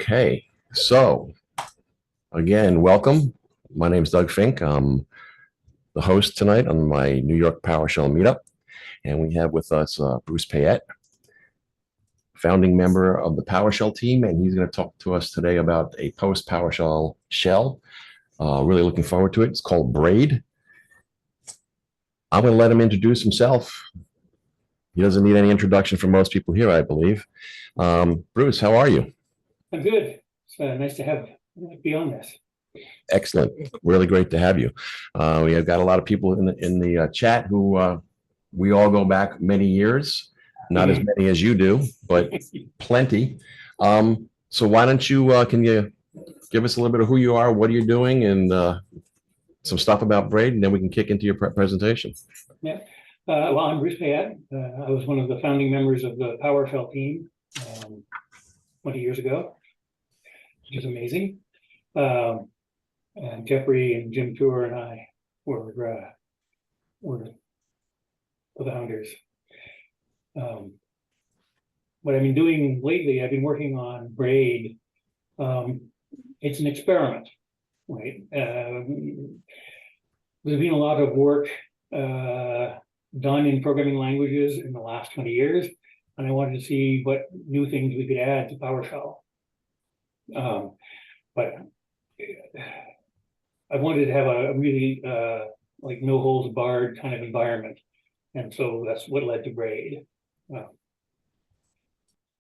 Okay, so again, welcome. My name is Doug Fink. I'm the host tonight on my New York PowerShell meetup, and we have with us Bruce Payette, founding member of the PowerShell team, and he's going to talk to us today about a post-PowerShell shell. Really looking forward to it. It's called Braid. I'm going to let him introduce himself. He doesn't need any introduction from most people here, I believe. Bruce, how are you? I'm good. It's nice to be on this. Excellent. Really great to have you. We have got a lot of people in the chat who we all go back many years, not as many as you do, but plenty. So why don't you, can you give us a little bit of who you are, what are you doing, and some stuff about Braid, and then we can kick into your presentation. Yeah. Well, I'm Bruce Payette. I was one of the founding members of the PowerShell team 20 years ago, which is amazing. And Jeffrey and Jim Tour and I were the founders. What I've been doing lately, I've been working on Braid. It's an experiment, right? There's been a lot of work done in programming languages in the last 20 years, and I wanted to see what new things we could add to PowerShell. But I wanted to have a really like no holds barred kind of environment, and so that's what led to Braid.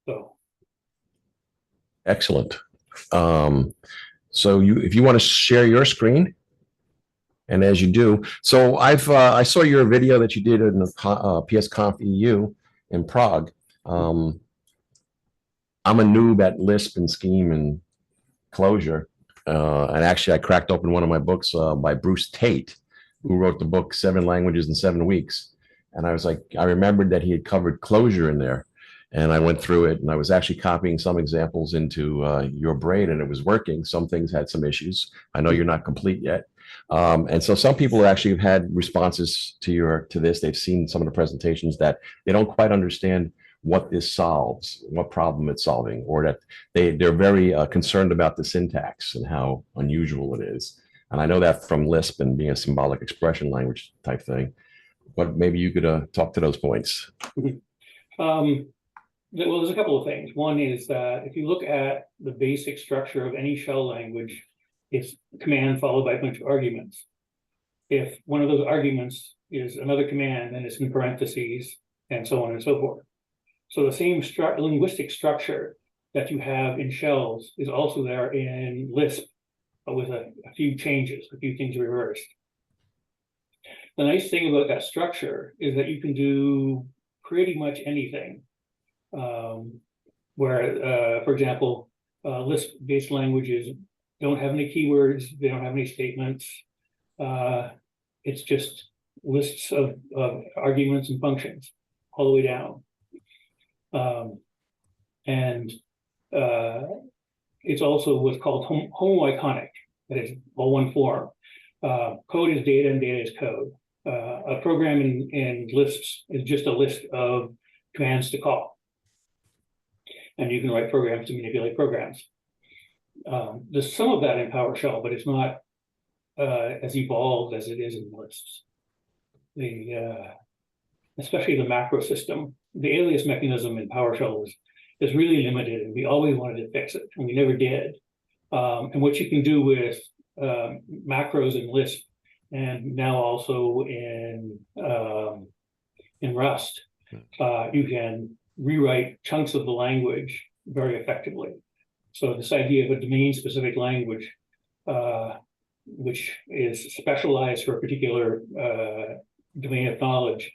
So excellent. So if you want to share your screen, and as you do, so I saw your video that you did in the PSConf EU in Prague. I'm a noob at Lisp and Scheme and Clojure. And actually, I cracked open one of my books by Bruce Payette, who wrote the book 7 Languages in 7 Weeks. And I was like, I remembered that he had covered Clojure in there. And I went through it, and I was actually copying some examples into your Braid, and it was working. Some things had some issues. I know you're not complete yet. And so some people actually have had responses to this. They've seen some of the presentations that they don't quite understand what this solves, what problem it's solving, or that they're very concerned about the syntax and how unusual it is. And I know that from Lisp and being a symbolic expression language type thing, but maybe you could talk to those points. Well, there's a couple of things. One is that if you look at the basic structure of any shell language, it's command followed by a bunch of arguments. If one of those arguments is another command, then it's in parentheses, and so on and so forth. So the same linguistic structure that you have in shells is also there in Lisp, but with a few changes, a few things reversed. The nice thing about that structure is that you can do pretty much anything. For example, Lisp-based languages don't have any keywords, they don't have any statements. It's just lists of arguments and functions all the way down. It's also what's called homoiconic, that is all one form. Code is data and data is code. A program in Lisp is just a list of commands to call. And you can write programs to manipulate programs. There's some of that in PowerShell, but it's not as evolved as it is in Lisp. Especially the macro system, the alias mechanism in PowerShell is really limited, and we always wanted to fix it, and we never did. And what you can do with macros in Lisp, and now also in Rust, you can rewrite chunks of the language very effectively. So this idea of a domain-specific language, which is specialized for a particular domain of knowledge,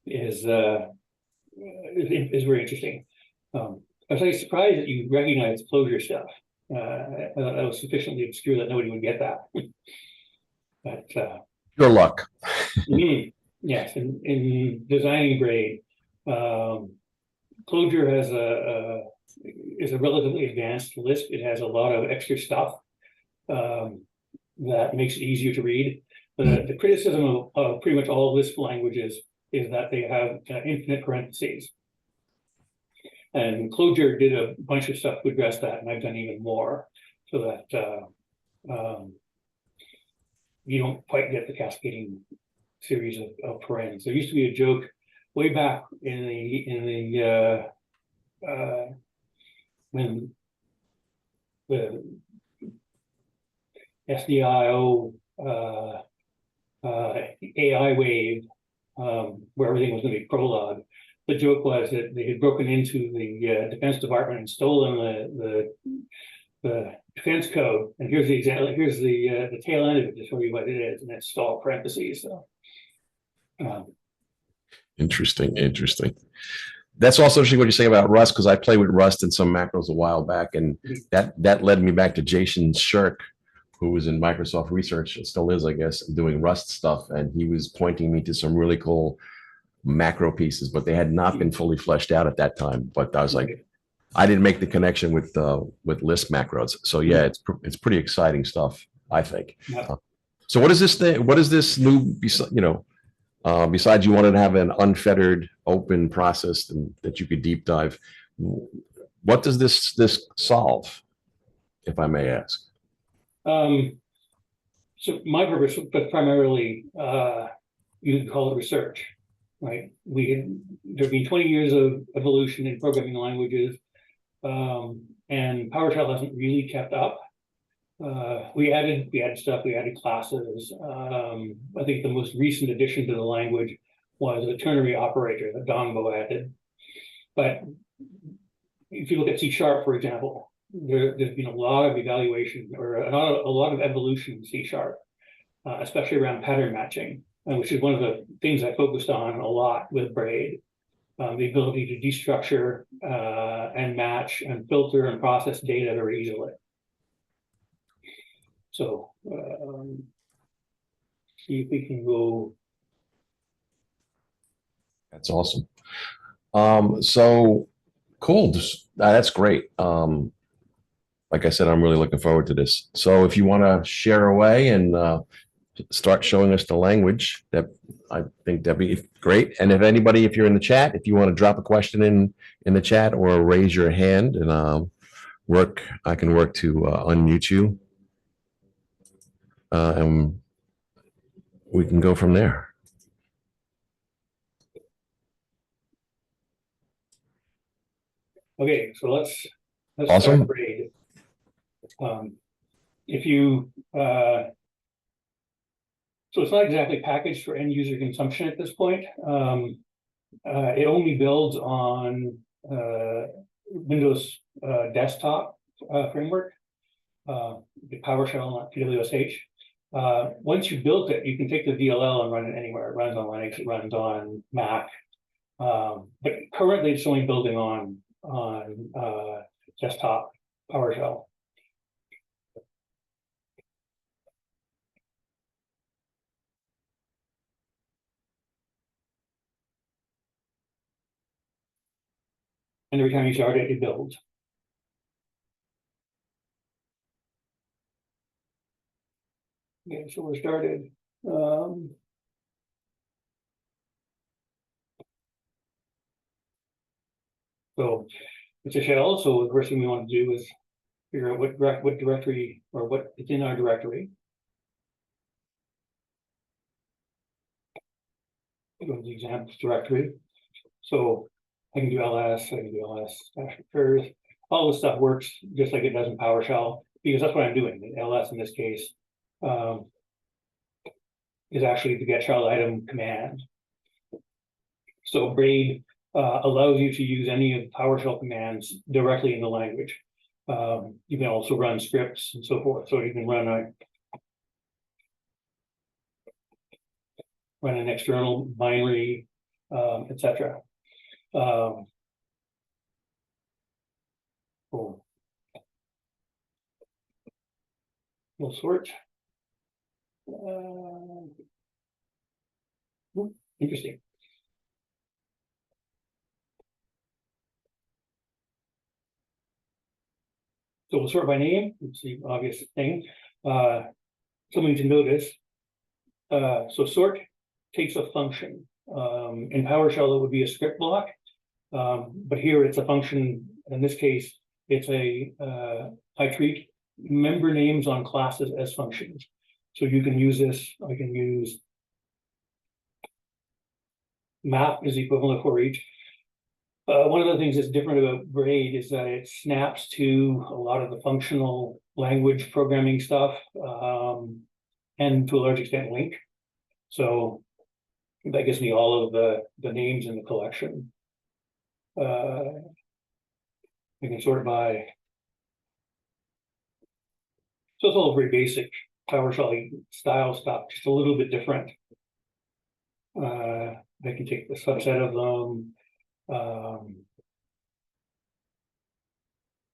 is very interesting. I was like surprised that you recognize Clojure stuff. I thought that was sufficiently obscure that nobody would get that. But your luck. Yes, in designing Braid, Clojure is a relatively advanced Lisp. It has a lot of extra stuff that makes it easier to read. The criticism of pretty much all Lisp languages is that they have infinite parentheses. And Clojure did a bunch of stuff to address that, and I've done even more so that you don't quite get the cascading series of parens. There used to be a joke way back in the when the SDIO AI wave, where everything was going to be Prolog. The joke was that they had broken into the Defense Department and stolen the defense code. And here's the example. Here's the tail end of it to show you what it is, and it's stall parentheses. So, Interesting. That's also interesting what you're saying about Rust, because I played with Rust and some macros a while back, and that led me back to Jason Shirk, who was in Microsoft Research, and still is, I guess, doing Rust stuff, and he was pointing me to some really cool macro pieces, but they had not been fully fleshed out at that time. But I was like, I didn't make the connection with Lisp macros. So yeah, it's pretty exciting stuff, I think. Yeah. So what is this thing? What is this new? Besides, you wanted to have an unfettered, open process that you could deep dive. What does this solve, if I may ask? So my purpose, but primarily, you can call it research, right? There've been 20 years of evolution in programming languages, and PowerShell hasn't really kept up. We added stuff, we added classes. I think the most recent addition to the language was a ternary operator that Dongo added. But if you look at C#, for example, there's been a lot of evaluation or a lot of evolution in C#, especially around pattern matching, which is one of the things I focused on a lot with Braid. The ability to destructure and match and filter and process data very easily. So see if we can go. That's awesome. So cool. That's great. Like I said, I'm really looking forward to this. So if you want to share away and start showing us the language, that I think that'd be great. And if you're in the chat, if you want to drop a question in the chat or raise your hand, and I can work to unmute you. And we can go from there. Okay, so let's Awesome. start Braid. If you so it's not exactly packaged for end user consumption at this point. It only builds on Windows desktop framework, the PowerShell, not PWSH. Once you built it, you can take the DLL and run it anywhere. It runs on Linux, it runs on Mac. But currently it's only building on desktop PowerShell. And every time you start it, it builds. Okay, so we're started. So it's a shell. So the first thing we want to do is figure out what directory or what is in our directory. Go to the examples directory. So I can do ls, -. All this stuff works just like it does in PowerShell, because that's what I'm doing. The ls in this case is actually the get shell item command. So Braid allows you to use any of the PowerShell commands directly in the language. You can also run scripts and so forth. So you can run an external binary, etc. Cool. We'll sort. Interesting. So we'll sort by name. It's the obvious thing. Something to notice. So sort takes a function. In PowerShell, it would be a script block. But here it's a function. In this case, it's I treat member names on classes as functions. So you can use this. I can use map is equivalent for each. One of the things that's different about Braid is that it snaps to a lot of the functional language programming stuff, and to a large extent link. So that gives me all of the names in the collection. I can sort by. So it's all very basic PowerShell style stuff, just a little bit different. I can take the subset of them.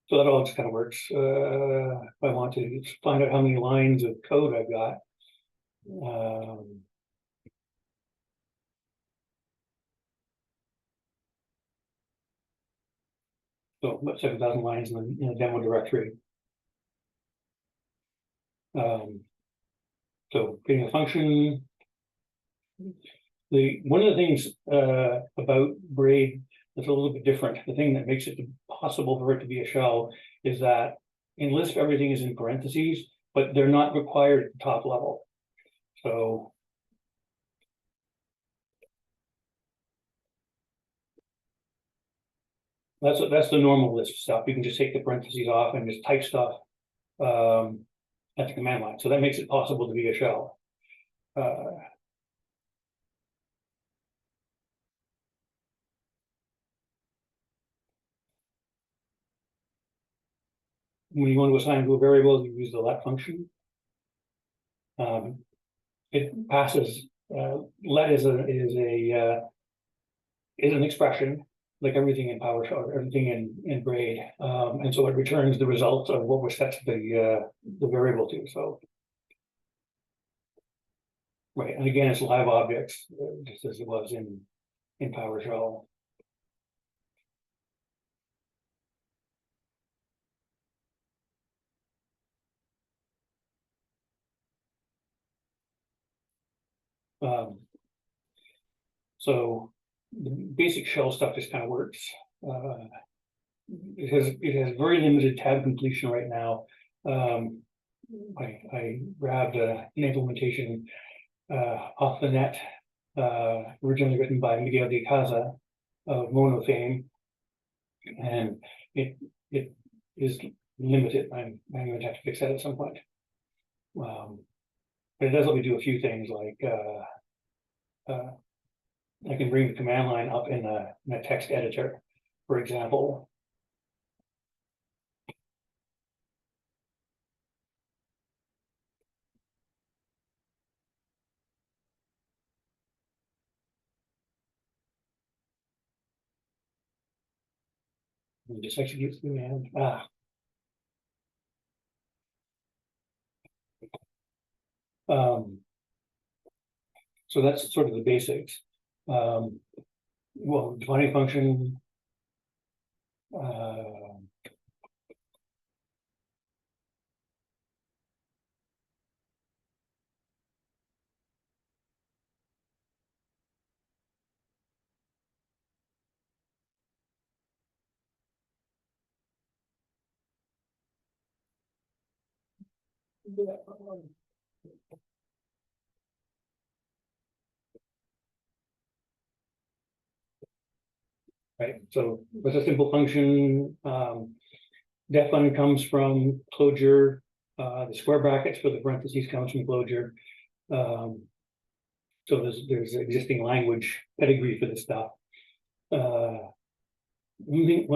So that all just kind of works. If I want to find out how many lines of code I've got. So about 7,000 lines in the demo directory. So creating a function. One of the things about Braid that's a little bit different, the thing that makes it possible for it to be a shell is that in Lisp everything is in parentheses, but they're not required at the top level. So that's the normal Lisp stuff. You can just take the parentheses off and just type stuff at the command line. So that makes it possible to be a shell. When you want to assign to a variable, you use the let function. It passes let is an expression like everything in PowerShell, everything in Braid, and so it returns the results of what was set to the variable to. So right, and again, it's live objects, just as it was in PowerShell. So the basic shell stuff just kind of works. It has very limited tab completion right now. I grabbed an implementation off the net, originally written by Miguel de Casa of Mono fame, and it is limited. I'm going to have to fix that at some point. But it does let me do a few things like I can bring the command line up in a text editor, for example. And just execute the command. So that's sort of the basics. Well, defining function. Right, so with a simple function, defun comes from Clojure. The square brackets for the parentheses comes from Clojure. So there's existing language pedigree for this stuff. One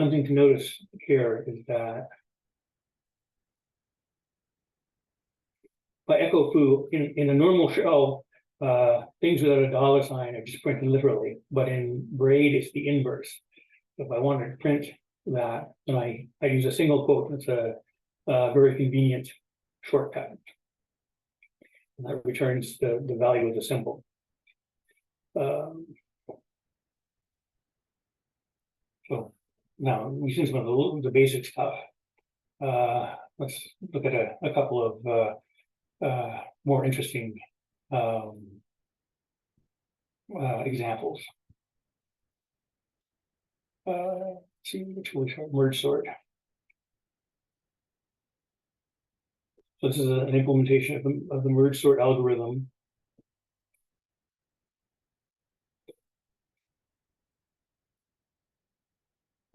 thing to notice here is that by echo foo in a normal shell, things without a $sign are just printed literally, but in Braid it's the inverse. If I wanted to print that, then I use a single quote. It's a very convenient shortcut. And that returns the value of the symbol. So now we've seen some of the basic stuff. Let's look at a couple of more interesting examples. see which one, merge sort. So this is an implementation of the merge sort algorithm.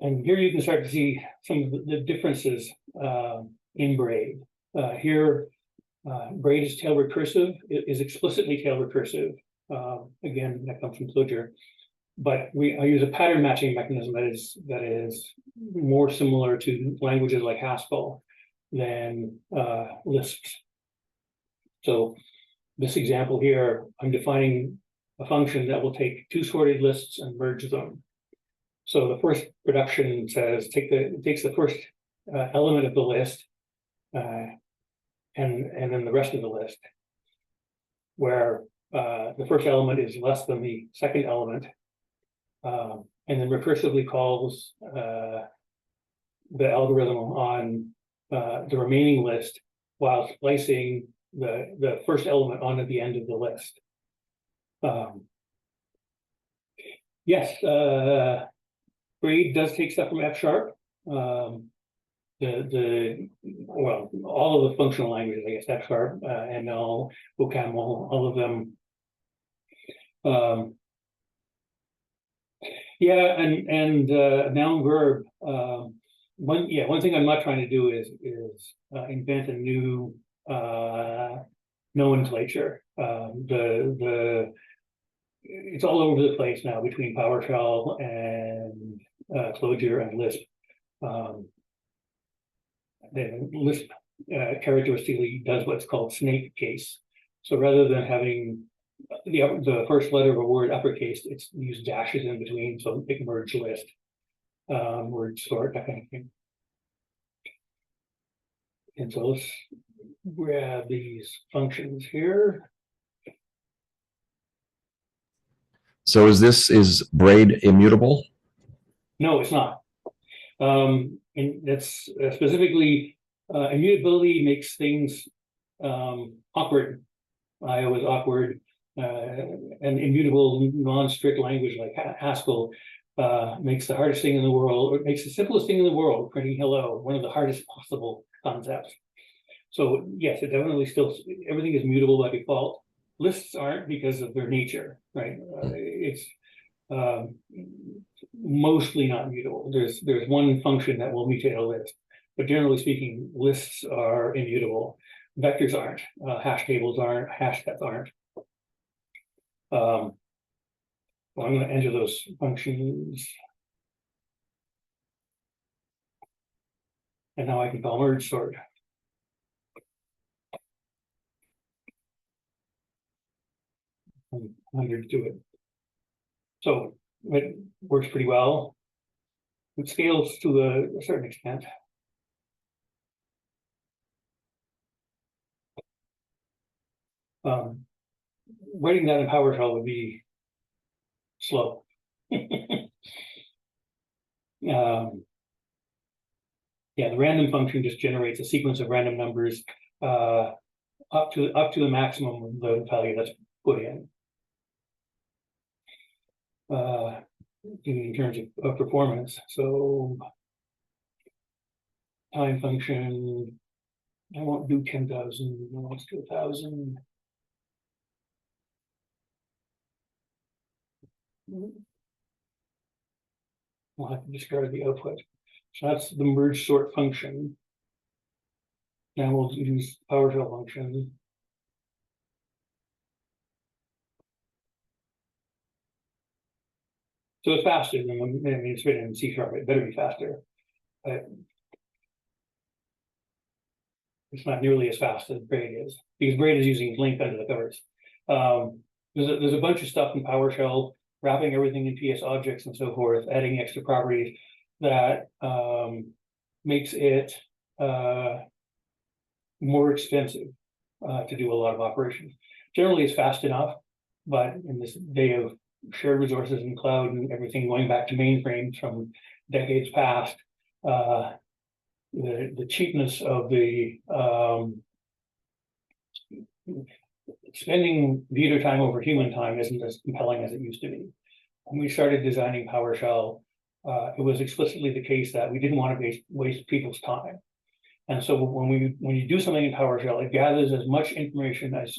And here you can start to see some of the differences in Braid. Here, Braid is tail recursive. It is explicitly tail recursive. Again, that comes from Clojure. But I use a pattern matching mechanism that is more similar to languages like Haskell than Lisp. So this example here, I'm defining a function that will take two sorted lists and merge them. So the first production says it takes the first element of the list and then the rest of the list, where the first element is less than the second element, and then recursively calls the algorithm on the remaining list while splicing the first element onto the end of the list. Yes, Braid does take stuff from F#. Well, all of the functional languages, I guess, F#, ML, OCaml, all of them. Yeah, and noun verb. One thing I'm not trying to do is invent a new nomenclature. It's all over the place now between PowerShell and Clojure and Lisp. The Lisp characteristically does what's called snake case. So rather than having the first letter of a word uppercase, it's used dashes in between, so it can merge list, merge sort, that kind of thing. And so let's grab these functions here. So is Braid immutable? No, it's not. And that's specifically immutability makes things awkward. IO is awkward, and immutable non-strict language like Haskell makes the hardest thing in the world, or makes the simplest thing in the world, printing hello, one of the hardest possible concepts. So yes, it definitely still, everything is mutable by default. Lists aren't because of their nature, right? It's mostly not mutable. There's one function that will mutate a list, but generally speaking, lists are immutable. Vectors aren't, hash tables aren't, hash sets aren't. Well, I'm going to enter those functions. And now I can call merge sort. I'm here to do it. So it works pretty well. It scales to a certain extent. Writing that in PowerShell would be slow. Yeah, the random function just generates a sequence of random numbers up to the maximum of the value that's put in. In terms of performance, so time function, I won't do 10,000. Let's do 1,000. We'll have to discard the output. So that's the merge sort function. Now we'll use PowerShell function. So it's faster than, I mean, it's written in C#, it better be faster. But it's not nearly as fast as Braid is, because Braid is using link under the covers. There's a bunch of stuff in PowerShell, wrapping everything in PS objects and so forth, adding extra properties that makes it more expensive to do a lot of operations. Generally, it's fast enough, but in this day of shared resources and cloud and everything going back to mainframes from decades past, the cheapness of the spending computer time over human time isn't as compelling as it used to be. When we started designing PowerShell, it was explicitly the case that we didn't want to waste people's time. And so when you do something in PowerShell, it gathers as much information as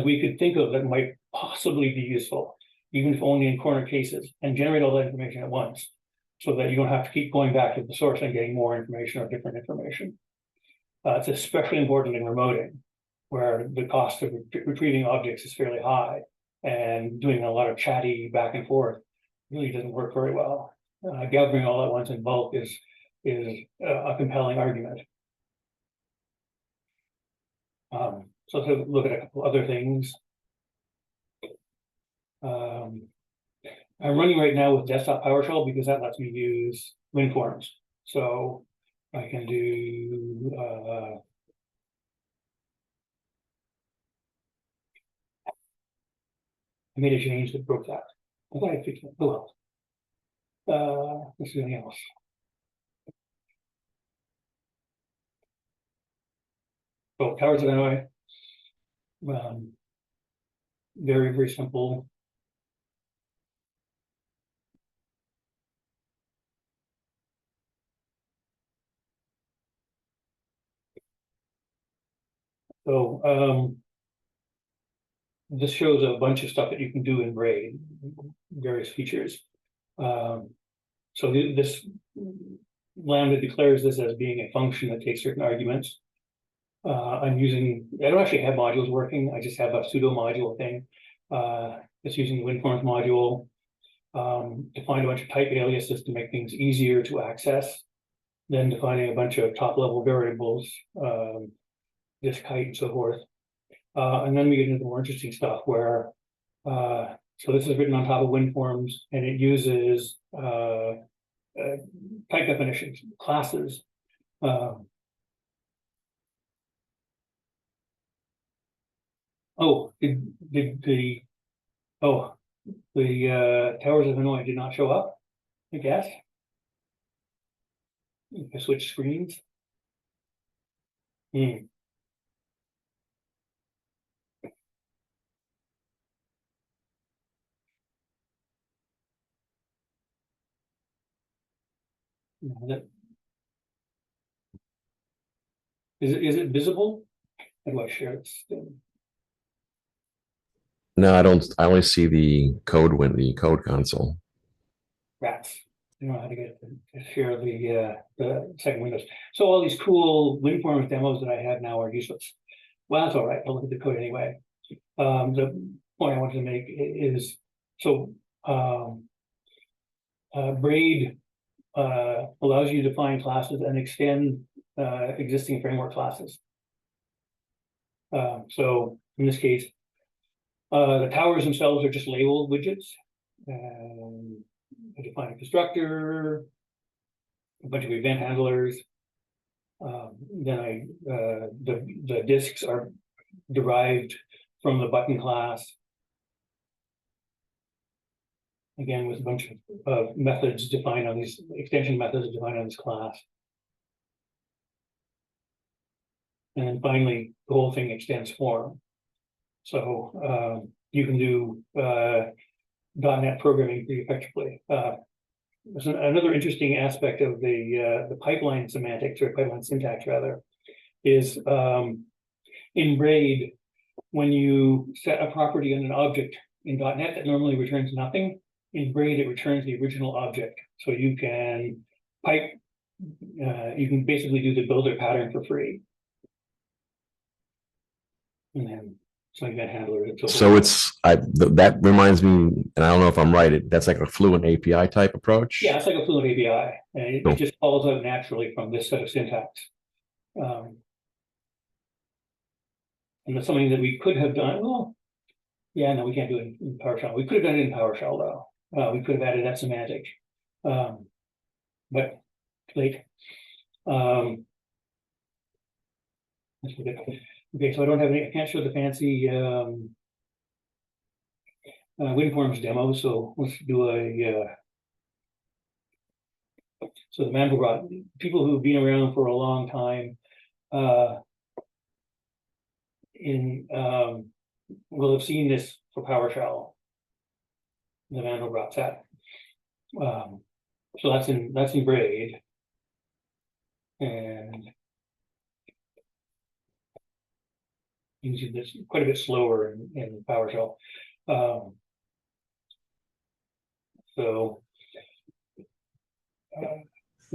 we could think of that might possibly be useful, even if only in corner cases, and generate all that information at once, so that you don't have to keep going back to the source and getting more information or different information. It's especially important in remoting, where the cost of retrieving objects is fairly high, and doing a lot of chatty back and forth really doesn't work very well. Gathering all at once in bulk is a compelling argument. So to look at a couple other things. I'm running right now with desktop PowerShell because that lets me use WinForms. So I can do I made a change that broke that. I thought I fixed it. Oh well. Let's do anything else. So Towers of Hanoi. Very, very simple. So this shows a bunch of stuff that you can do in Braid, various features. So this Lambda declares this as being a function that takes certain arguments. I don't actually have modules working. I just have a pseudo module thing. It's using the WinForms module, define a bunch of type aliases to make things easier to access, then defining a bunch of top level variables, disk height and so forth. And then we get into the more interesting stuff where, so this is written on top of WinForms, and it uses type definitions, classes. The Towers of Hanoi did not show up, I guess. I switch screens. Is it visible? How do I share this thing? No, I don't. I only see the code console. Rats. I don't know how to get to share the second windows. So all these cool WinForms demos that I have now are useless. Well, that's all right. I'll look at the code anyway. The point I wanted to make is Braid allows you to define classes and extend existing framework classes. So in this case, the towers themselves are just labeled widgets. I define a constructor, a bunch of event handlers. Then the disks are derived from the button class. Again, with a bunch of methods defined on these extension methods defined on this class. And then finally, the whole thing extends form. So you can do .NET programming pretty effectively. There's another interesting aspect of the pipeline semantics, or pipeline syntax rather, is in Braid, when you set a property on an object in .NET that normally returns nothing, in Braid it returns the original object. So you can you can basically do the builder pattern for free. And then some event handler. So that reminds me, and I don't know if I'm right. That's like a Fluent API type approach. Yeah, it's like a Fluent API, and it just follows out naturally from this set of syntax. And that's something that we could have done. Well, yeah, no, we can't do it in PowerShell. We could have done it in PowerShell though. We could have added that semantic, but late. Okay, so I don't have any. I can't show the fancy WinForms demo. So let's do so the Mandelbrot. People who've been around for a long time will have seen this for PowerShell. The Mandelbrot set. So that's in Braid. And using this quite a bit slower in PowerShell. So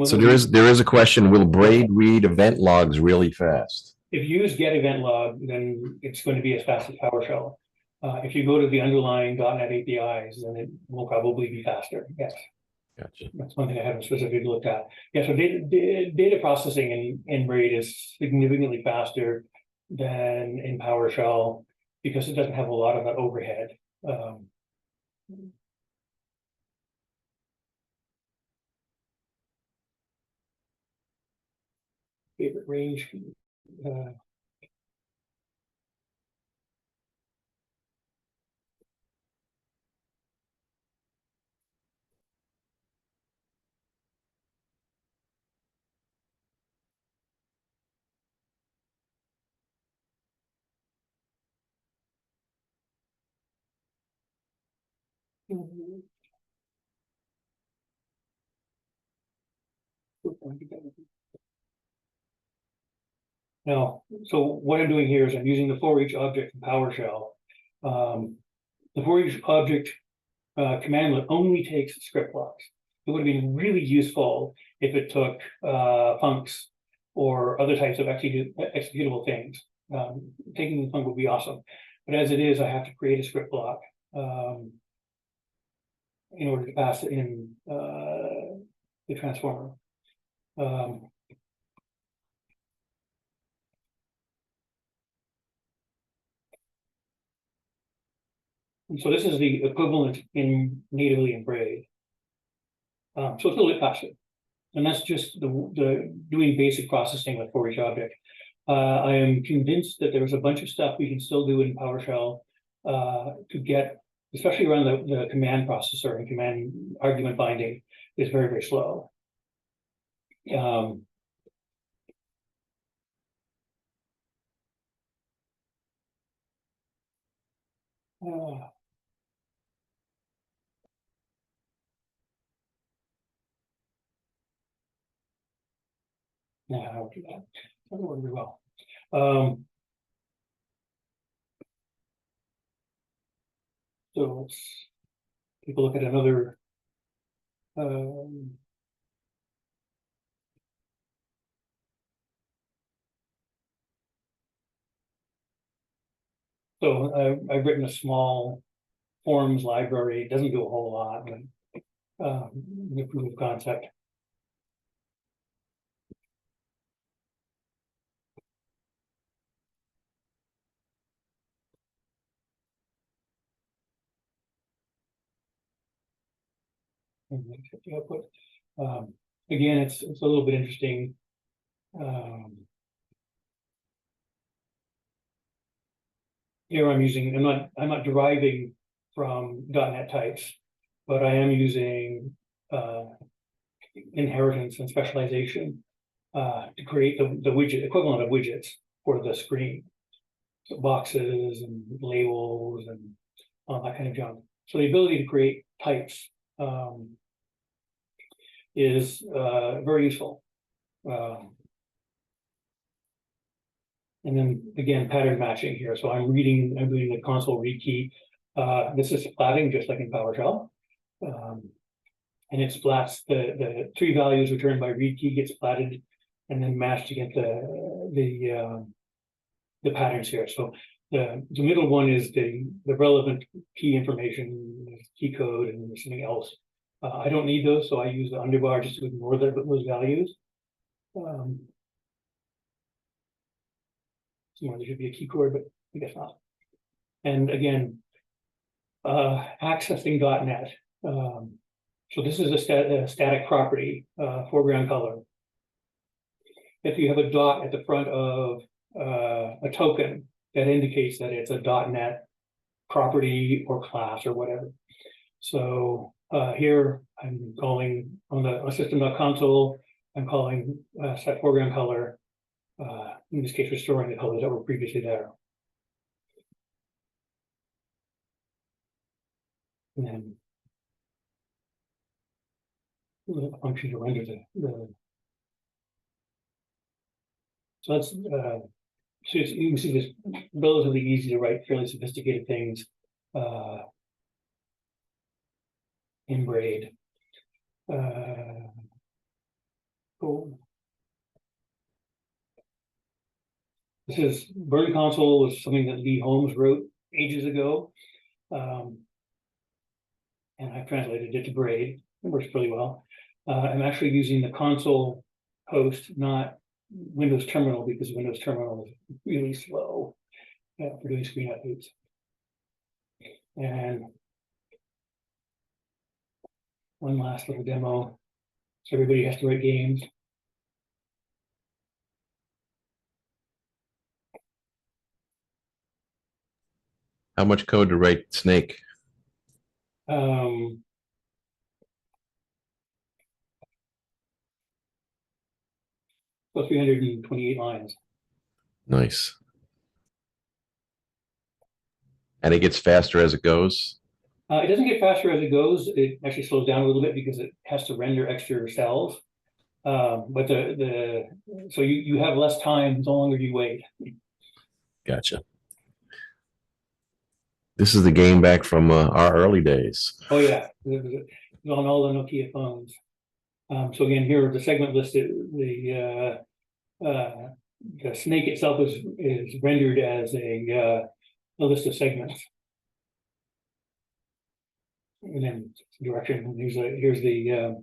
So there is a question, will Braid read event logs really fast? if you use get event log, then it's going to be as fast as PowerShell. If you go to the underlying .NET APIs, then it will probably be faster. Yes. Gotcha. That's one thing I haven't specifically looked at. Yeah, so data processing in Braid is significantly faster than in PowerShell because it doesn't have a lot of that overhead. Favorite range. Now, so what I'm doing here is I'm using the for each object in PowerShell. The for each object commandlet only takes script blocks. It would have been really useful if it took funcs or other types of executable things. Taking the func would be awesome. But as it is, I have to create a script block in order to pass it in the transformer. And so this is the equivalent natively in Braid. So it's a little bit faster. And that's just the doing basic processing with for each object. I am convinced that there's a bunch of stuff we can still do in PowerShell to get, especially around the command processor and command argument binding is very, very slow. No, I don't do that. That work very well. So let's take a look at another. So I've written a small forms library. It doesn't do a whole lot, but the proof of concept. Again, it's a little bit interesting. Here I'm not deriving from .NET types, but I am using inheritance and specialization to create the widget equivalent of widgets for the screen. So boxes and labels and all that kind of junk. So the ability to create types is very useful. And then again, pattern matching here. So I'm doing the console read key. This is splatting just like in PowerShell. And it splats the three values returned by read key gets splatted and then matched to get the patterns here. So the middle one is the relevant key information, key code, and something else. I don't need those, so I use the underbar just to ignore those values. There should be a key code, but I guess not. And again, accessing .NET. So this is a static property, foreground color. If you have a dot at the front of a token, that indicates that it's a .NET property or class or whatever. So here I'm calling on the system.console, I'm calling set foreground color. In this case, restoring the colors that were previously there. And then the function to render the. So that's so you can see this relatively easy to write fairly sophisticated things in Braid. Cool. This is Burn Console was something that Lee Holmes wrote ages ago. And I've translated it to Braid. It works pretty well. I'm actually using the console host, not Windows Terminal, because Windows Terminal is really slow for doing screen updates. And one last little demo. So everybody has to write games. How much code to write Snake? About 328 lines. Nice. And it gets faster as it goes? It doesn't get faster as it goes. It actually slows down a little bit because it has to render extra cells. But so you have less time the longer you wait. Gotcha. This is the game back from our early days. Oh yeah, it was on all the Nokia phones. So again, here the segment list, the snake itself is rendered as a list of segments. And then direction. Here's the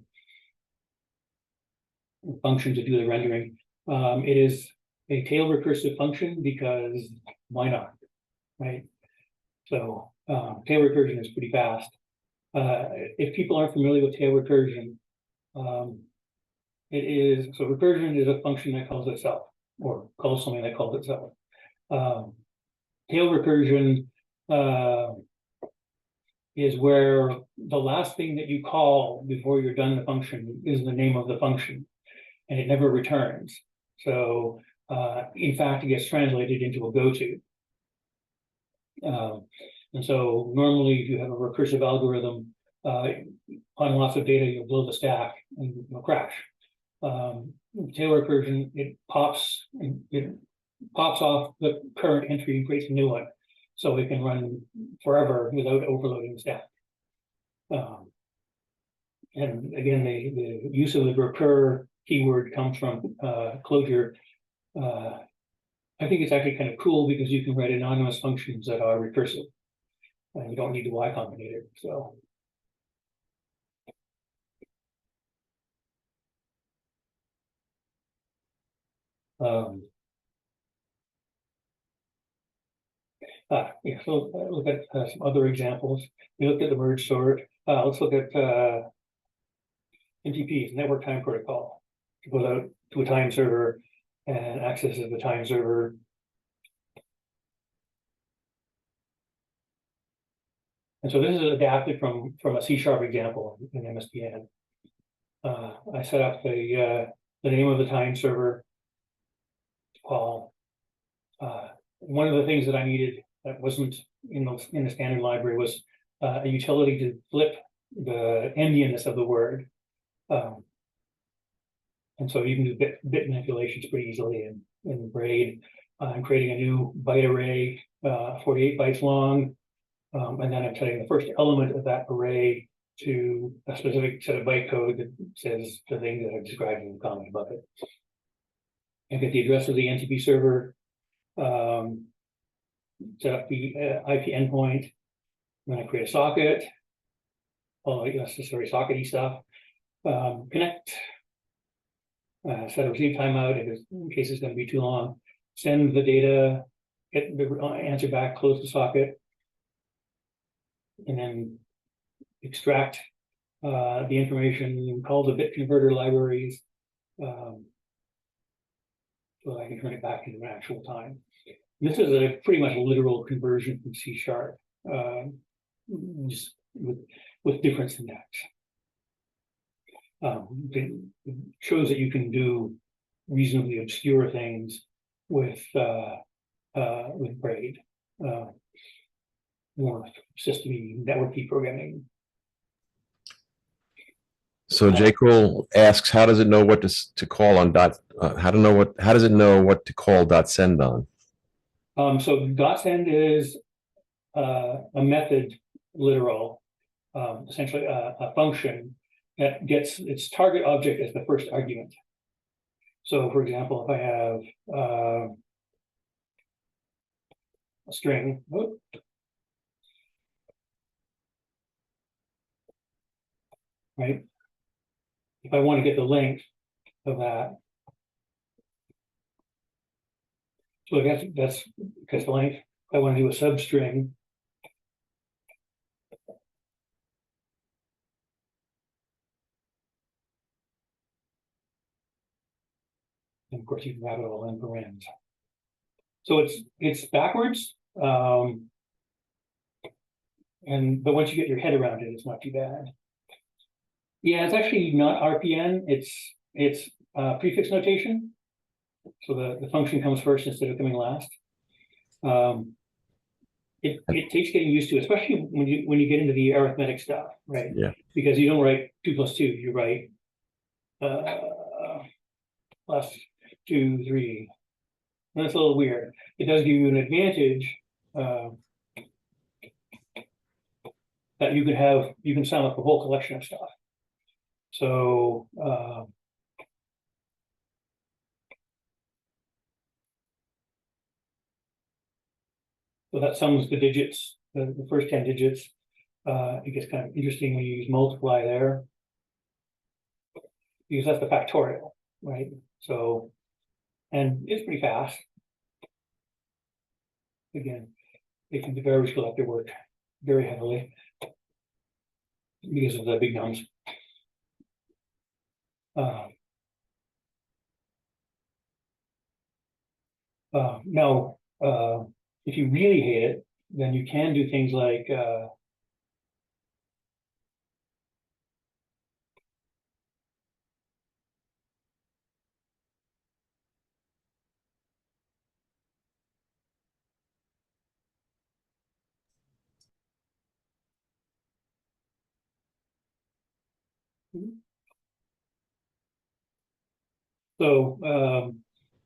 function to do the rendering. It is a tail recursive function because why not, right? So tail recursion is pretty fast. If people aren't familiar with tail recursion, recursion is a function that calls itself, or calls something that calls itself. Tail recursion is where the last thing that you call before you're done the function is the name of the function, and it never returns. So in fact, it gets translated into a go-to. And so normally if you have a recursive algorithm, on lots of data, you'll blow the stack and you'll crash. Tail recursion, it pops off the current entry and creates a new one. So it can run forever without overloading the stack. And again, the use of the recur keyword comes from Clojure. I think it's actually kind of cool because you can write anonymous functions that are recursive. And you don't need the Y Combinator. So yeah, so look at some other examples. We looked at the merge sort. Let's look at NTPs, network time protocol. It goes out to a time server and accesses the time server. And so this is adapted from a C# example in MSDN. I set up the name of the time server to call. One of the things that I needed that wasn't in the standard library was a utility to flip the endianness of the word. And so you can do bit manipulations pretty easily in Braid. I'm creating a new byte array, 48 bytes long, and then I'm setting the first element of that array to a specific set of bytecode that says the thing that I've described in the comment above it. I get the address of the NTP server, set up the IP endpoint, then I create a socket, all the necessary sockety stuff, connect, set a receive timeout in case it's going to be too long, send the data, get the answer back, close the socket, and then extract the information, call the bit converter libraries, so that I can turn it back into actual time. This is a pretty much literal conversion from C#, just with different syntax. It shows that you can do reasonably obscure things with Braid, more system networky programming. So J. Cool asks, how does it know what to call on dot? How does it know what to call dot send on? So dot send is a method literal, essentially a function that gets its target object as the first argument. So for example, if I have a string, right? If I want to get the length of that, so that's the length. If I want to do a substring, and of course you can have it all in parens. So it's backwards, but once you get your head around it, it's not too bad. Yeah, it's actually not RPN. It's prefix notation. So the function comes first instead of coming last. It takes getting used to, especially when you get into the arithmetic stuff, right? Yeah. Because you don't write 2 + 2, you write +2, 3. That's a little weird. It does give you an advantage that you can sum up a whole collection of stuff. So so that sums the digits, the first 10 digits. It gets kind of interesting when you use multiply there, because that's the factorial, right? So, and it's pretty fast. Again, it can be garbage collector work very heavily because of the big nums. Now, if you really hate it, then you can do things like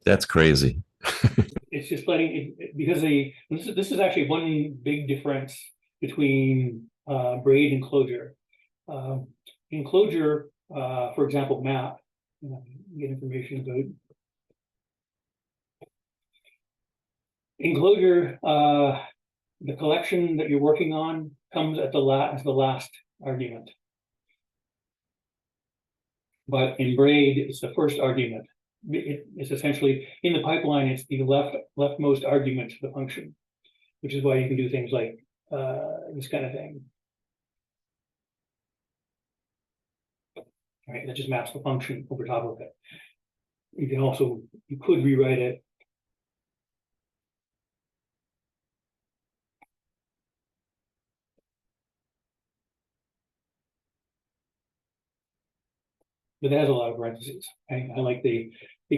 That's crazy. it's just letting it, because this is actually one big difference between Braid and Clojure. In Clojure, for example, map, get information about. In Clojure, the collection that you're working on comes at the last argument. But in Braid, it's the first argument. It's essentially in the pipeline, it's the leftmost argument to the function, which is why you can do things like this kind of thing. Right, that just maps the function over top of it. You could rewrite it. But it has a lot of parentheses. I like the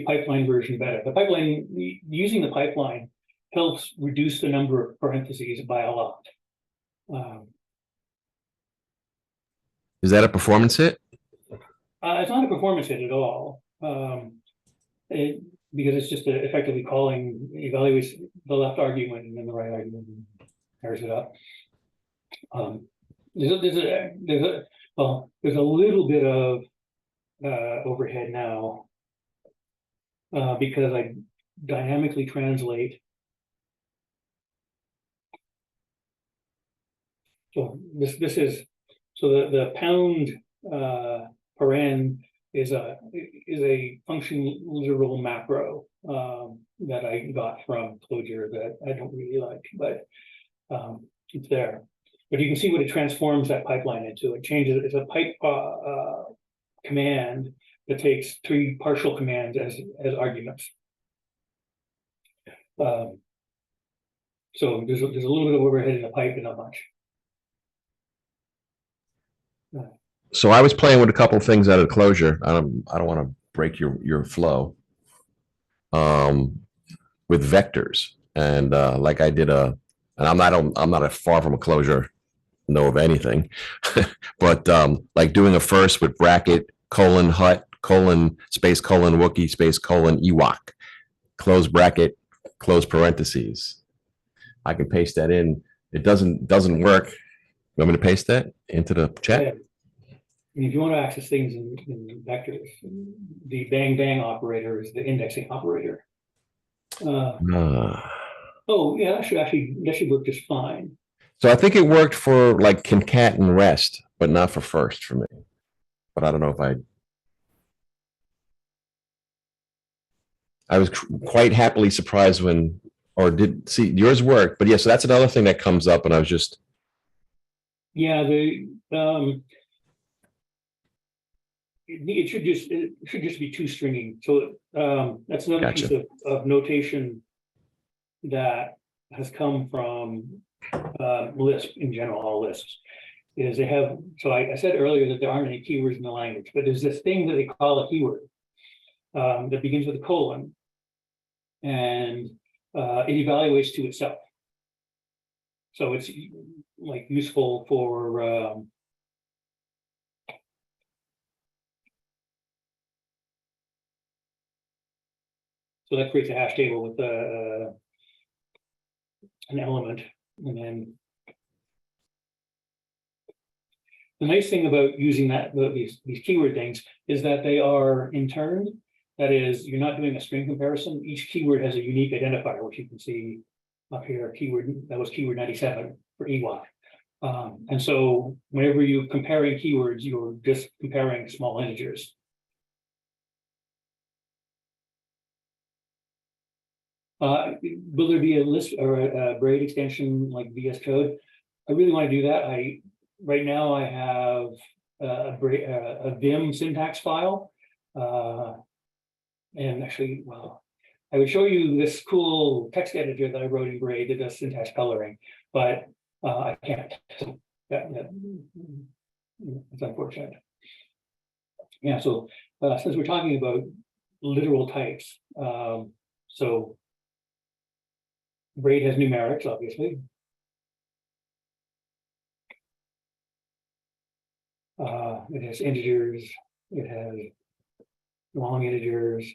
pipeline version better. The pipeline, using the pipeline helps reduce the number of parentheses by a lot. Is that a performance hit? It's not a performance hit at all. Because it's just effectively evaluates the left argument and then the right argument and pairs it up. There's a little bit of overhead now because I dynamically translate. So this is the pound paren is a function literal macro that I got from Clojure that I don't really like, but it's there. But you can see what it transforms that pipeline into. It changes it. It's a pipe command that takes 3 partial commands as arguments. So there's a little bit of overhead in the pipe, but not much. So I was playing with a couple of things out of Clojure. I don't want to break your flow. With vectors, and like I did and I'm not far from a Clojure know of anything. But like doing a first with bracket, colon, hut, colon, space, colon, Wookie, space, colon, Ewok, close bracket, close parentheses. I can paste that in. It doesn't work. You want me to paste that into the chat? Yeah. And if you want to access things in vectors, the bang bang operator is the indexing operator. Oh yeah, that should work just fine. So I think it worked for like concat and rest, but not for first for me. But I don't know if I was quite happily surprised when, or did see yours work. But yeah, so that's another thing that comes up, and I was just, Yeah, it should just be two stringing. So that's another Gotcha. piece of notation that has come from Lisp in general, all Lisps. Is they have, so I said earlier that there aren't any keywords in the language, but there's this thing that they call a keyword that begins with a colon, and it evaluates to itself. So it's like useful for so that creates a hash table with an element, and then the nice thing about using these keyword things is that they are in turn. That is, you're not doing a string comparison. Each keyword has a unique identifier, which you can see up here. Keyword that was keyword 97 for Ewok. And so whenever you're comparing keywords, you're just comparing small integers. Will there be a Lisp or a Braid extension like VS Code? I really want to do that. Right now I have a Vim syntax file. And actually, well, I would show you this cool text editor that I wrote in Braid that does syntax coloring, but I can't. So that's unfortunate. Yeah, so since we're talking about literal types, so Braid has numerics, obviously. It has integers, it has long integers.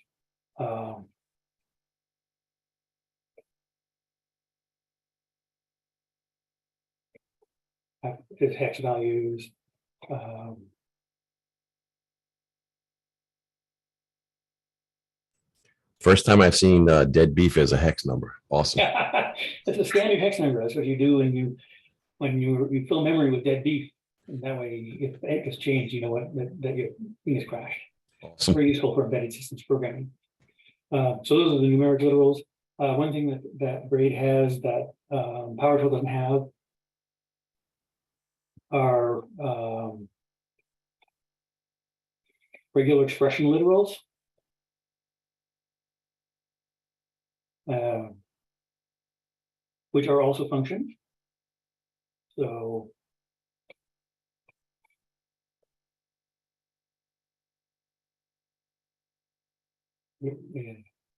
There's hex values. first time I've seen dead beef as a hex number. Awesome. It's a standard hex number. That's what you do when you fill memory with dead beef. And that way, if it gets changed, you know what that your thing is crashed. Awesome. Very useful for embedded systems programming. So those are the numeric literals. One thing that Braid has that PowerShell doesn't have are regular expression literals. Which are also functions. So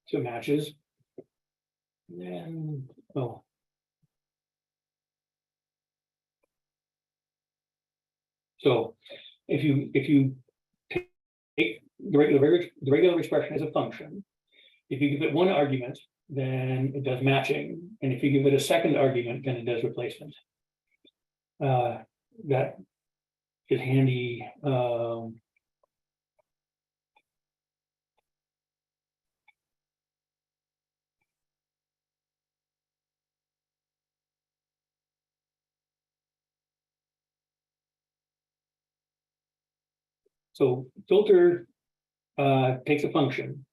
so matches. And oh. So if you take the regular expression as a function, if you give it one argument, then it does matching. And if you give it a second argument, then it does replacement. That is handy. So filter takes a function,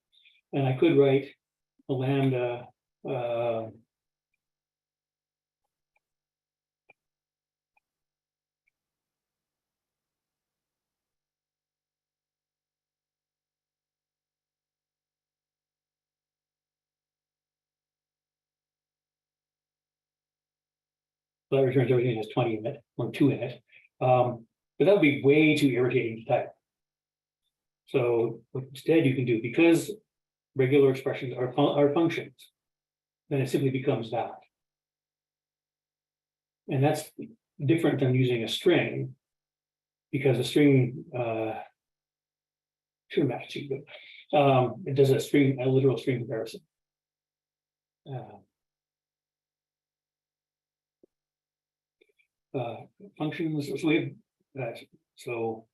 and I could write a lambda that returns everything that has 20 in it or 2 in it. But that would be way too irritating to type. So what instead you can do, because regular expressions are functions, then it simply becomes that. And that's different than using a string, because a string should match to, but it does a literal string comparison. Functions, so we have so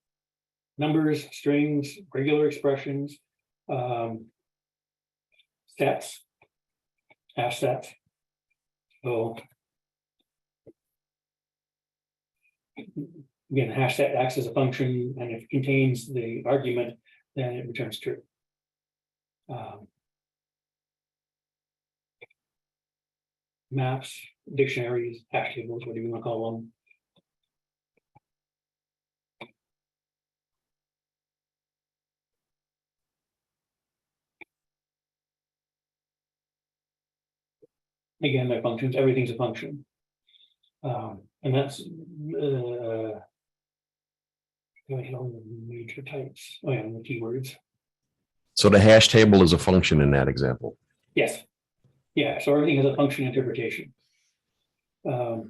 numbers, strings, regular expressions, sets, hash sets. So again, hash set acts as a function, and if it contains the argument, then it returns true. Maps, dictionaries, hash tables, whatever you want to call them. Again, they're functions, everything's a function. And that's major types. Oh yeah, and the keywords. So the hash table is a function in that example. Yes. Yeah, so everything has a function interpretation. I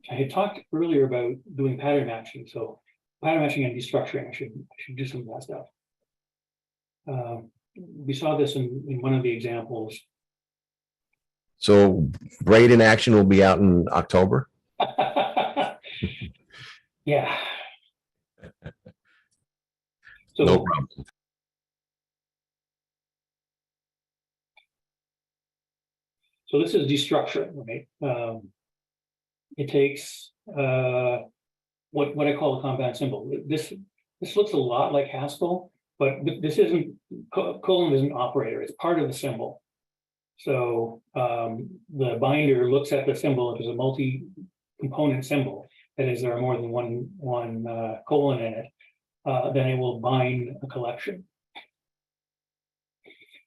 had talked earlier about doing pattern matching. So pattern matching and destructuring, I should do some of that stuff. We saw this in one of the examples. So Braid in action will be out in October. Yeah. So No problem. So this is destructuring, right? It takes what I call a compound symbol. This looks a lot like Haskell, but this isn't, colon is an operator, it's part of the symbol. So the binder looks at the symbol. If it's a multi-component symbol, that is, there are more than one colon in it, then it will bind a collection.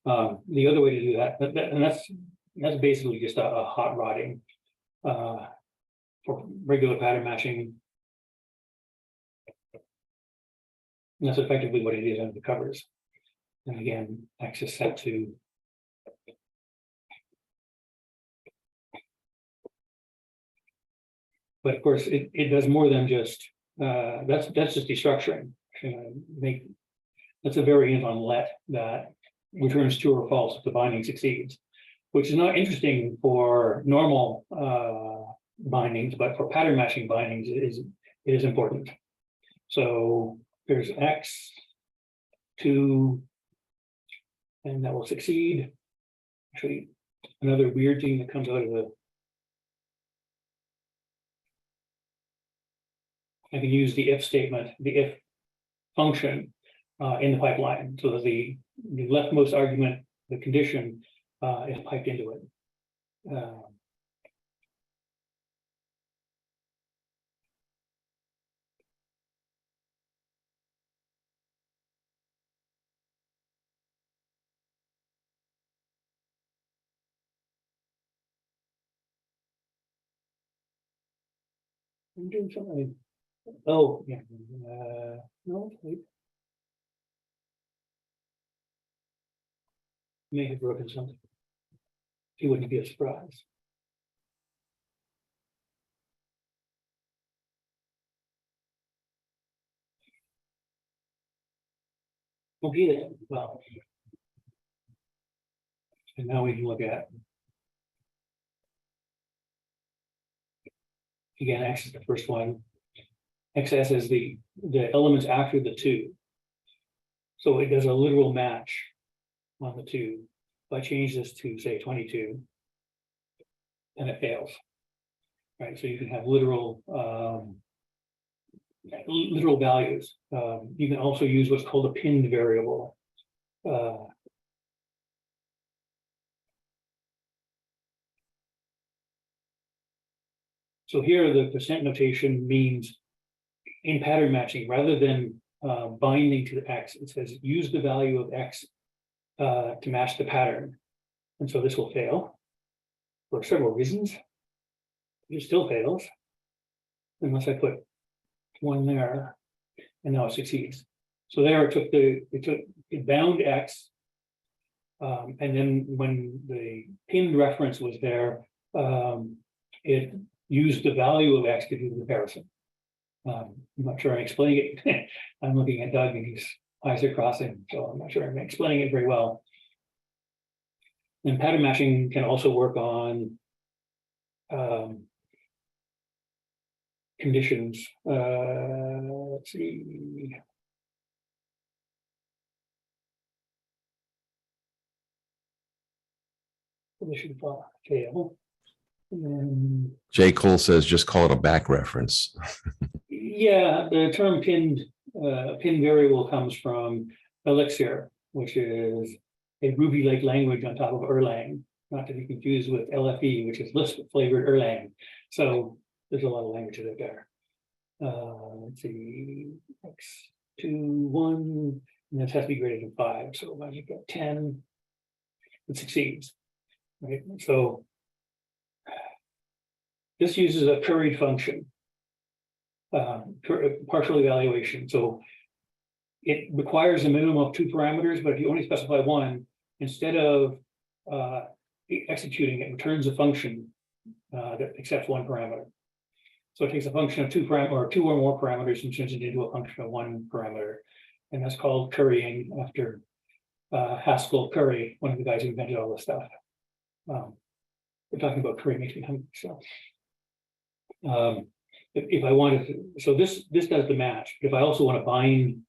The other way to do that, and that's basically just a hot rodding for regular pattern matching. And that's effectively what it is under the covers. And again, X is set to but of course it does more than just that's just destructuring. That's a variant on let that returns true or false if the binding succeeds, which is not interesting for normal bindings, but for pattern matching bindings it is important. So there's X2, and that will succeed. Actually, another weird thing that comes out of I can use the if statement, the if function in the pipeline, so that the leftmost argument, the condition, is piped into it. I'm doing something. Oh, yeah. No, wait. May have broken something. It wouldn't be a surprise. Okay, well. And now we can look at. Again, X is the first one. XS is the elements after the 2. So it does a literal match on the 2. If I change this to say 22, and it fails. Right, so you can have literal values. You can also use what's called a pinned variable. So here the percent notation means in pattern matching, rather than binding to X, it says use the value of X to match the pattern. And so this will fail for several reasons. It still fails unless I put 1 there, and now it succeeds. So there it bound X, and then when the pinned reference was there, it use the value of X to do the comparison. I'm not sure I'm explaining it. I'm looking at Doug and his eyes are crossing, so I'm not sure I'm explaining it very well. And pattern matching can also work on conditions. Let's see. Condition file tail. J. Cole says just call it a back reference. Yeah, the term pinned pin variable comes from Elixir, which is a Ruby-like language on top of Erlang, not to be confused with LFE, which is Lisp flavored Erlang. So there's a lot of languages out there. Let's see, X2, 1, and that has to be greater than 5. So if I make that 10, it succeeds. Right. So this uses a curried function, partial evaluation. So it requires a minimum of 2 parameters, but if you only specify 1, instead of executing it, returns a function that accepts 1 parameter. So it takes a function of 2 or 2 or more parameters and turns it into a function of 1 parameter, and that's called currying after Haskell Curry, one of the guys who invented all this stuff. We're talking about curry makes me hungry. So if I wanted to, so this does the match. If I also want to bind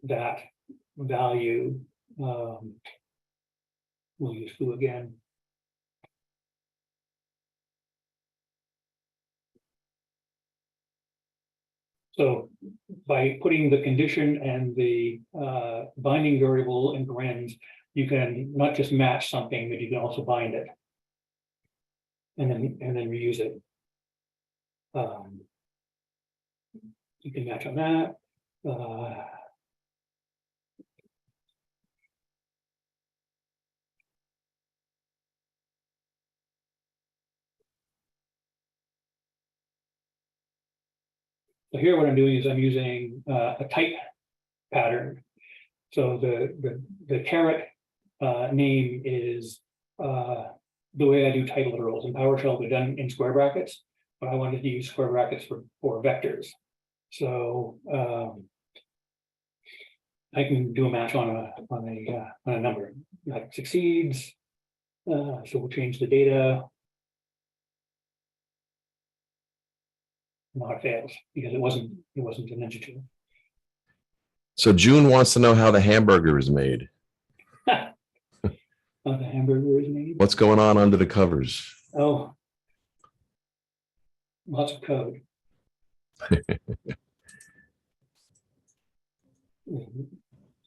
that value, we'll use foo again. So by putting the condition and the binding variable in parens, you can not just match something, but you can also bind it, and then reuse it. You can match on that. So here what I'm doing is I'm using a type pattern. So the caret name is the way I do type literals. In PowerShell, they're done in square brackets, but I wanted to use square brackets for vectors. So I can do a match on a number. Like succeeds. So we'll change the data. No, it fails because it wasn't an integer. So June wants to know how the hamburger is made. How the hamburger is made. What's going on under the covers? Oh, lots of code.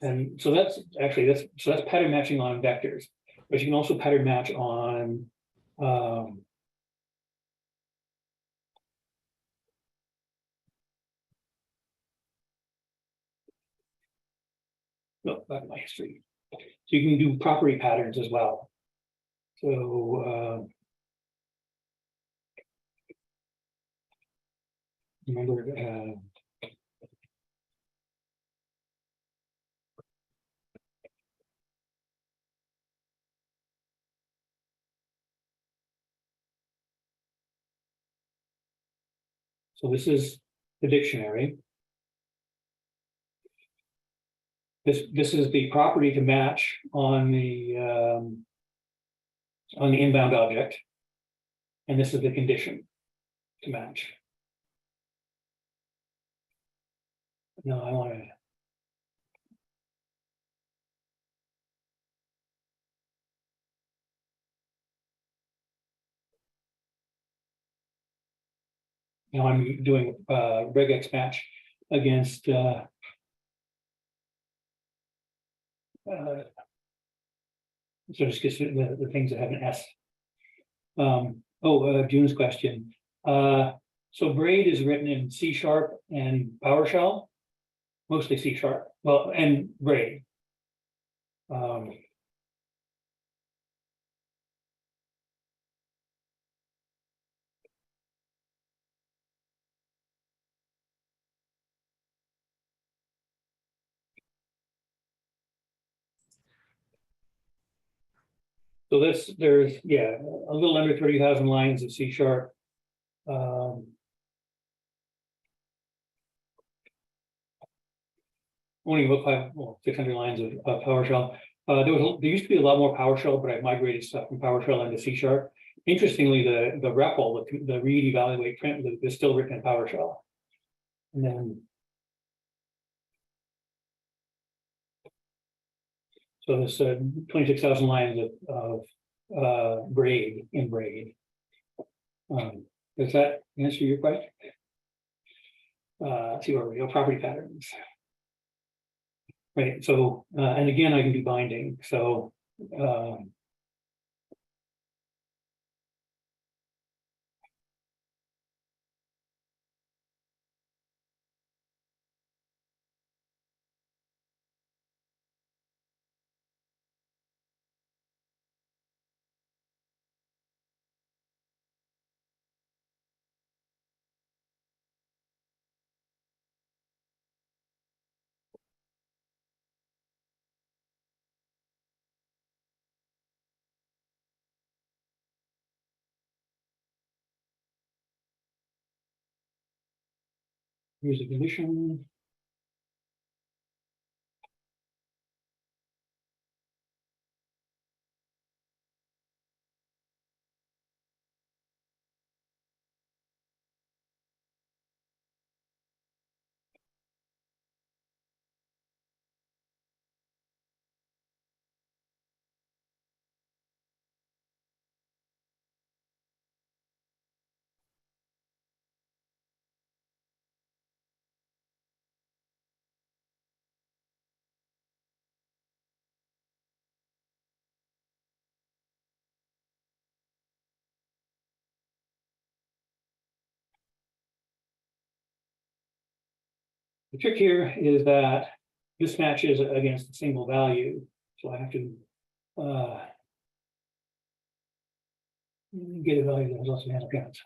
And so that's pattern matching on vectors, but you can also pattern match on no, back in my history. So you can do property patterns as well. So remember so this is the dictionary. This is the property to match on the inbound object, and this is the condition to match. No, I want to. Now I'm doing regex match against so just gets the things that have an S. June's question. So Braid is written in C# and PowerShell, mostly C#. Well, and Braid. So there's a little under 30,000 lines of C#. Only about 600 lines of PowerShell. There used to be a lot more PowerShell, but I migrated stuff from PowerShell into C#. Interestingly, the REPL, the read, evaluate, print loop is still written in PowerShell. And then, so there's 26,000 lines of Braid in Braid. Does that answer your question? Let's see where we go. Property patterns. Right. So, and again, I can do binding. So, here's a condition. The trick here is that this matches against a single value. So I have to get a value that has lots of handle counts.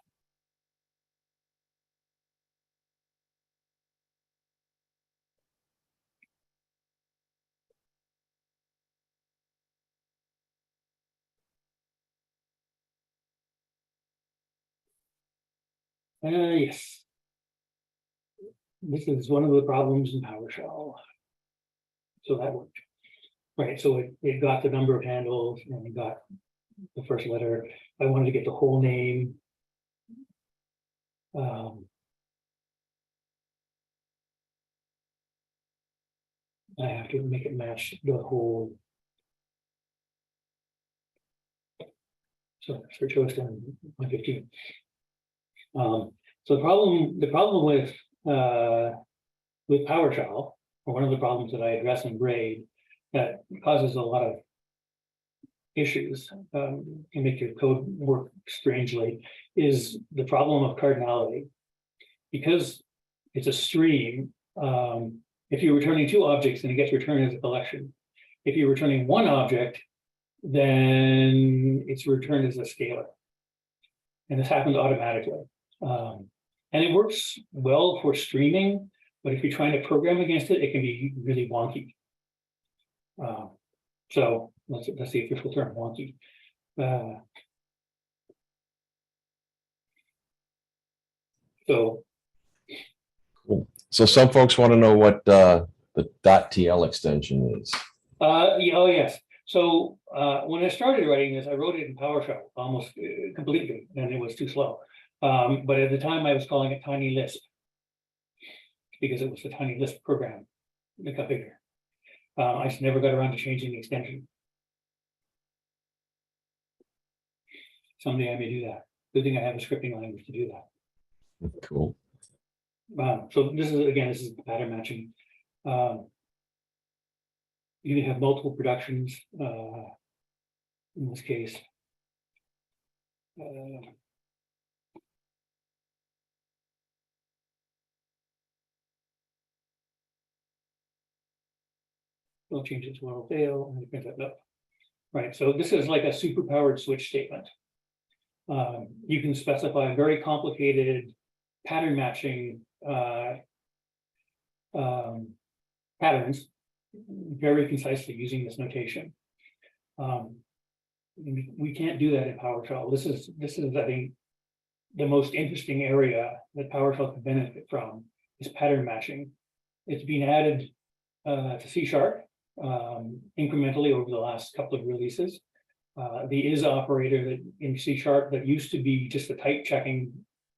Yes. This is one of the problems in PowerShell. So that worked. Right, so it got the number of handles and it got the first letter. I wanted to get the whole name. I have to make it match the whole. So for choice on 115. So the problem with PowerShell, or one of the problems that I address in Braid that causes a lot of issues, can make your code work strangely, is the problem of cardinality. Because it's a stream, if you're returning two objects, then it gets returned as a collection. If you're returning one object, then it's returned as a scalar. And this happens automatically. And it works well for streaming, but if you're trying to program against it, it can be really wonky. So that's the official term, wonky. So Cool. So some folks want to know what the .tl extension is. yeah, oh yes. So when I started writing this, I wrote it in PowerShell almost completely, and it was too slow. But at the time, I was calling it Tiny Lisp because it was the Tiny Lisp program that got bigger. I just never got around to changing the extension. Someday I may do that. Good thing I have a scripting language to do that. Cool. So this is pattern matching. You can have multiple productions in this case. We'll change it to will fail and print that up. Right, so this is like a superpowered switch statement. You can specify very complicated pattern matching patterns very concisely using this notation. We can't do that in PowerShell. This is I think the most interesting area that PowerShell can benefit from is pattern matching. It's been added to C# incrementally over the last couple of releases. The is operator that in C# that used to be just a type checking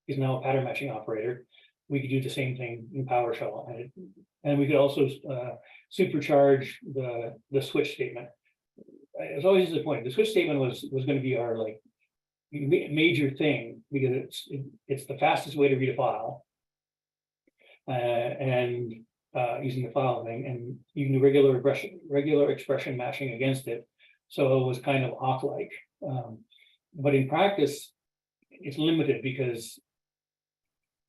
is now a pattern matching operator. We could do the same thing in PowerShell, and we could also supercharge the switch statement. It's always the point. The switch statement was going to be our like major thing because it's the fastest way to read a file, and using the file thing, and you can do regular expression matching against it. So it was kind of awk-like, but in practice, it's limited because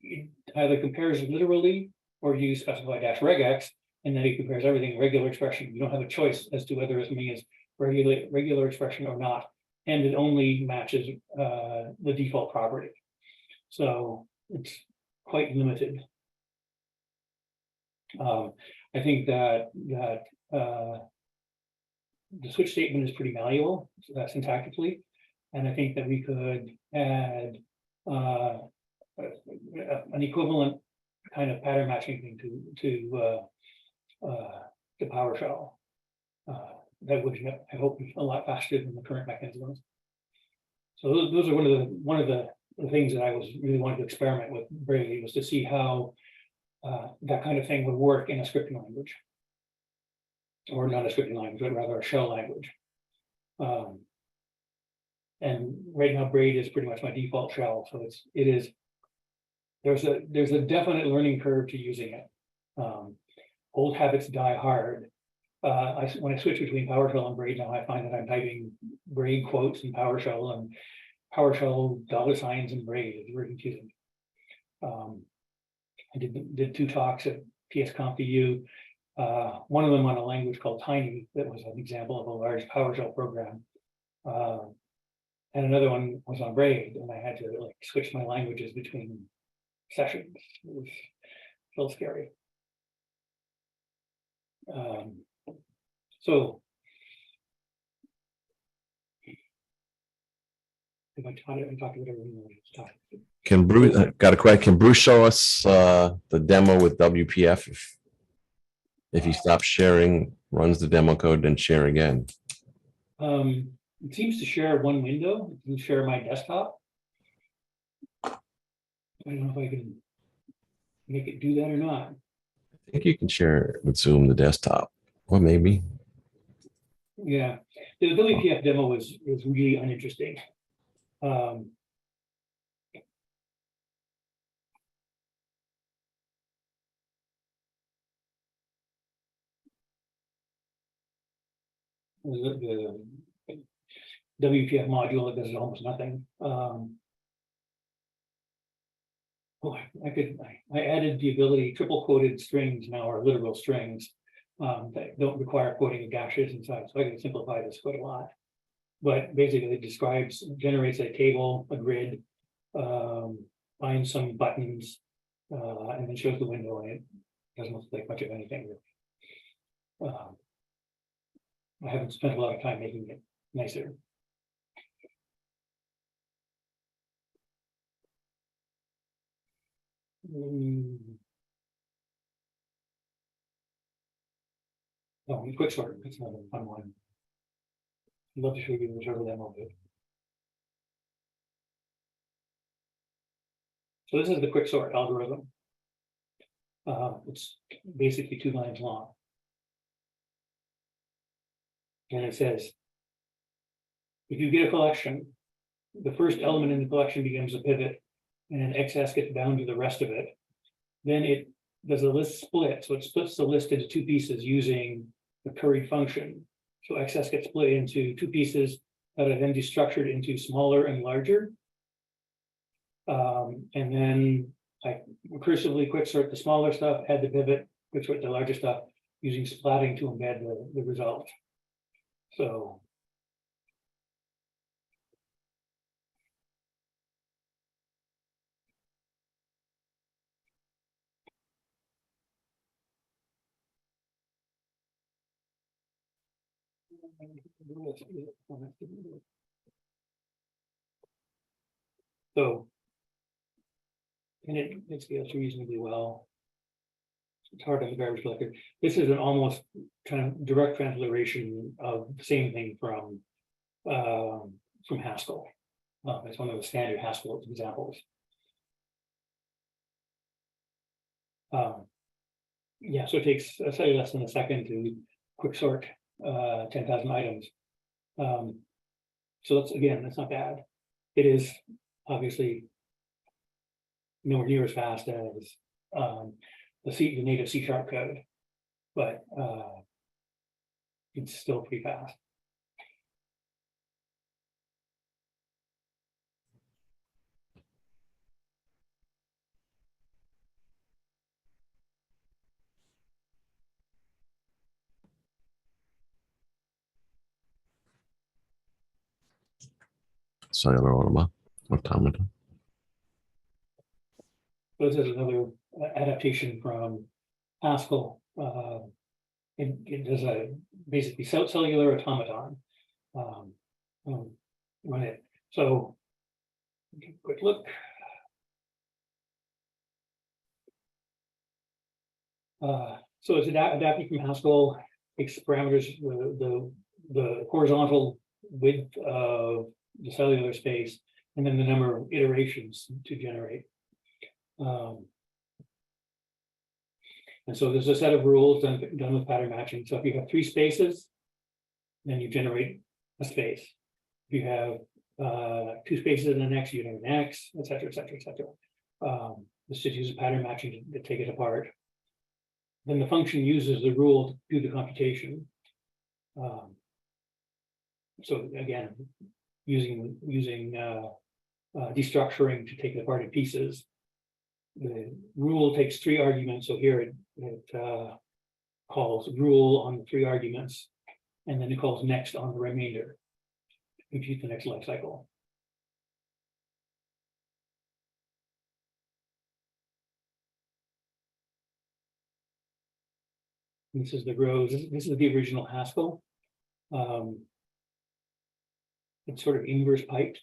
it either compares literally or you specify -regex, and then it compares everything in regular expression. You don't have a choice as to whether something is regular expression or not, and it only matches the default property. So it's quite limited. I think that the switch statement is pretty malleable syntactically, and I think that we could add an equivalent kind of pattern matching thing to PowerShell. That would, I hope, be a lot faster than the current mechanisms. So those are one of the things that I was really wanting to experiment with Braid, was to see how that kind of thing would work in a scripting language, or not a scripting language, but rather a shell language. And right now, Braid is pretty much my default shell, so there's a definite learning curve to using it. Old habits die hard. When I switch between PowerShell and Braid now, I find that I'm typing Braid quotes in PowerShell and PowerShell $ in Braid. It's very confusing. I did 2 talks at PSConf-EU. One of them on a language called Tiny, that was an example of a large PowerShell program. And another one was on Braid, and I had to like switch my languages between sessions. It was a little scary. So if I taught it, I talked about everything I talked. Can Bruce, got a question? Can Bruce show us the demo with WPF if he stops sharing, runs the demo code, then share again? It seems to share one window. It can share my desktop. I don't know if I can make it do that or not. I think you can share with Zoom the desktop, or maybe. Yeah, the WPF demo was really uninteresting. The WPF module that does almost nothing. I added the ability, triple quoted strings now are literal strings that don't require quoting of dashes inside. So I can simplify this quite a lot. But basically it generates a table, a grid, finds some buttons, and then shows the window, and it doesn't look like much of anything. I haven't spent a lot of time making it nicer. Oh, quick sort. That's another fun one. I'd love to show you the turtle demo of it. So this is the quick sort algorithm. It's basically 2 lines long. And it says, if you get a collection, the first element in the collection becomes a pivot, and excess gets bound to the rest of it. Then it does a list split. So it splits the list into 2 pieces using the curry function. So excess gets split into 2 pieces that are then destructured into smaller and larger. And then I recursively quicksort the smaller stuff, add the pivot, quicksort the larger stuff, using splatting to embed the result. So and it scales reasonably well. It's hard on the garbage collector. This is an almost kind of direct transliteration of the same thing from Haskell. It's one of the standard Haskell examples. Yeah, so it takes slightly less than a second to quick sort 10,000 items. So that's not bad. It is obviously nowhere near as fast as the native C# code, but it's still pretty fast. Cellular automata. This is another adaptation from Haskell. It does a basically cellular automaton. Run it. So, quick look. So it's adapting from Haskell, takes parameters, the horizontal width of the cellular space, and then the number of iterations to generate. And so there's a set of rules done with pattern matching. So if you have 3 spaces, then you generate a space. If you have 2 spaces in an X, you generate an X, et cetera, et cetera, et cetera. This just uses pattern matching to take it apart. Then the function uses the rule to do the computation. So again, using destructuring to take it apart in pieces. The rule takes 3 arguments. So here it calls rule on the 3 arguments, and then it calls next on the remainder to compute the next life cycle. This is the rows. This is the original Haskell. It's sort of inverse piped.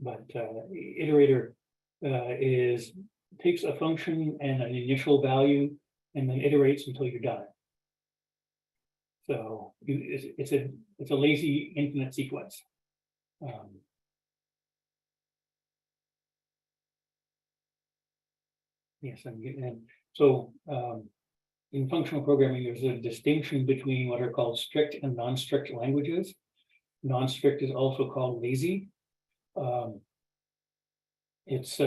But iterator takes a function and an initial value and then iterates until you're done. So it's a lazy infinite sequence. Yes, and so in functional programming, there's a distinction between what are called strict and non-strict languages. Non-strict is also called lazy. It's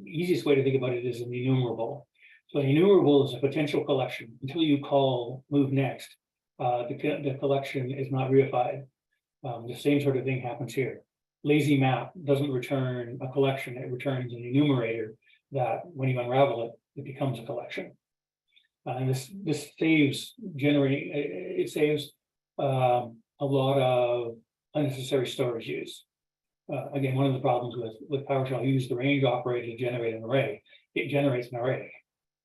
easiest way to think about it is an enumerable. So an enumerable is a potential collection. Until you call move next, the collection is not reified. The same sort of thing happens here. Lazy map doesn't return a collection, it returns an enumerator that when you unravel it, it becomes a collection. And this saves generating, it saves a lot of unnecessary storage use. Again, one of the problems with PowerShell, you use the range operator to generate an array. It generates an array.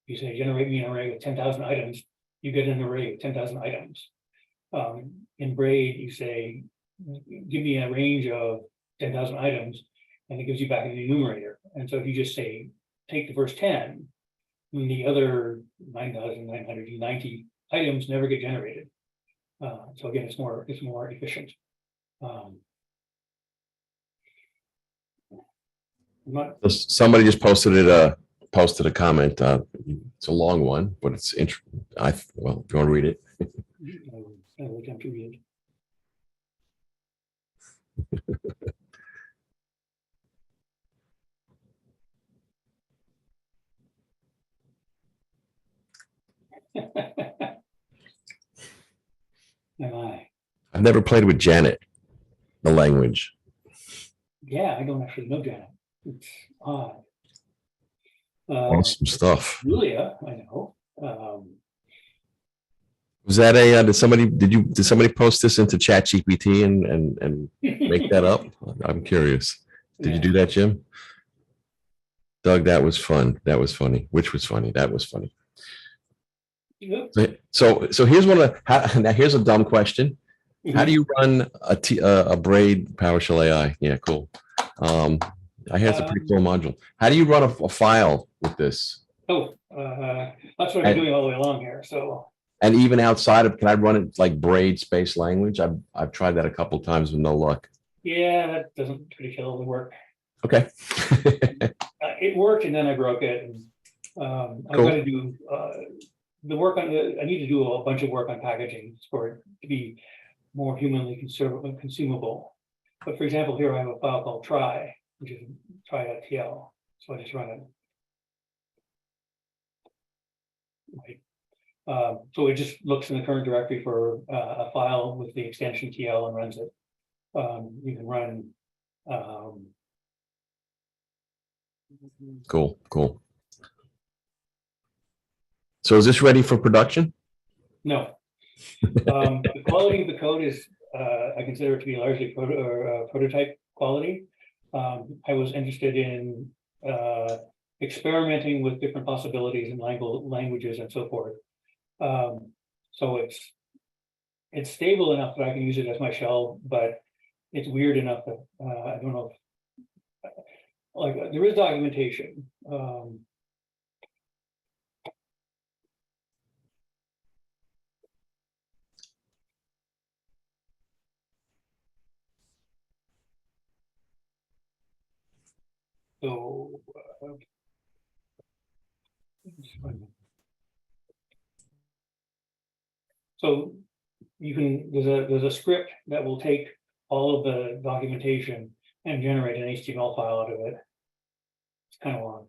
You say, generate me an array with 10,000 items, you get an array of 10,000 items. In Braid, you say, give me a range of 10,000 items, and it gives you back an enumerator. And so if you just say, take the first 10, then the other 9,990 items never get generated. So again, it's more efficient. Somebody just posted a comment. It's a long one, but it's interesting. Well, if you want to read it. I would have to read it. Am I? I've never played with Janet, the language. Yeah, I don't actually know Janet. It's odd. Awesome stuff. Julia, I know. Was that did somebody post this into ChatGPT and make that up? I'm curious. Did you do that, Jim? Doug, that was fun. That was funny. Which was funny? That was funny. Yep. So here's now here's a dumb question. How do you run a Braid PowerShell AI? Yeah, cool. I hear it's a pretty cool module. How do you run a file with this? That's what I'm doing all the way along here, so. And even outside of, can I run it like Braid space language? I've tried that a couple times with no luck. Yeah, that doesn't particularly work. Okay. It worked and then I broke it. And, I've got to do the work on the. I need to do a bunch of work on packaging for it to be more humanly consumable. But for example, here I have a file called try, which is try.tl. So I just run it. Right. So it just looks in the current directory for a file with the extension TL and runs it. You can run. Cool. So is this ready for production? No. The quality of the code is, I consider it to be largely prototype quality. I was interested in experimenting with different possibilities and languages and so forth. So it's stable enough that I can use it as my shell, but it's weird enough that I don't know if, like, there is documentation. So so you can, there's a script that will take all of the documentation and generate an HTML file out of it. It's kind of long.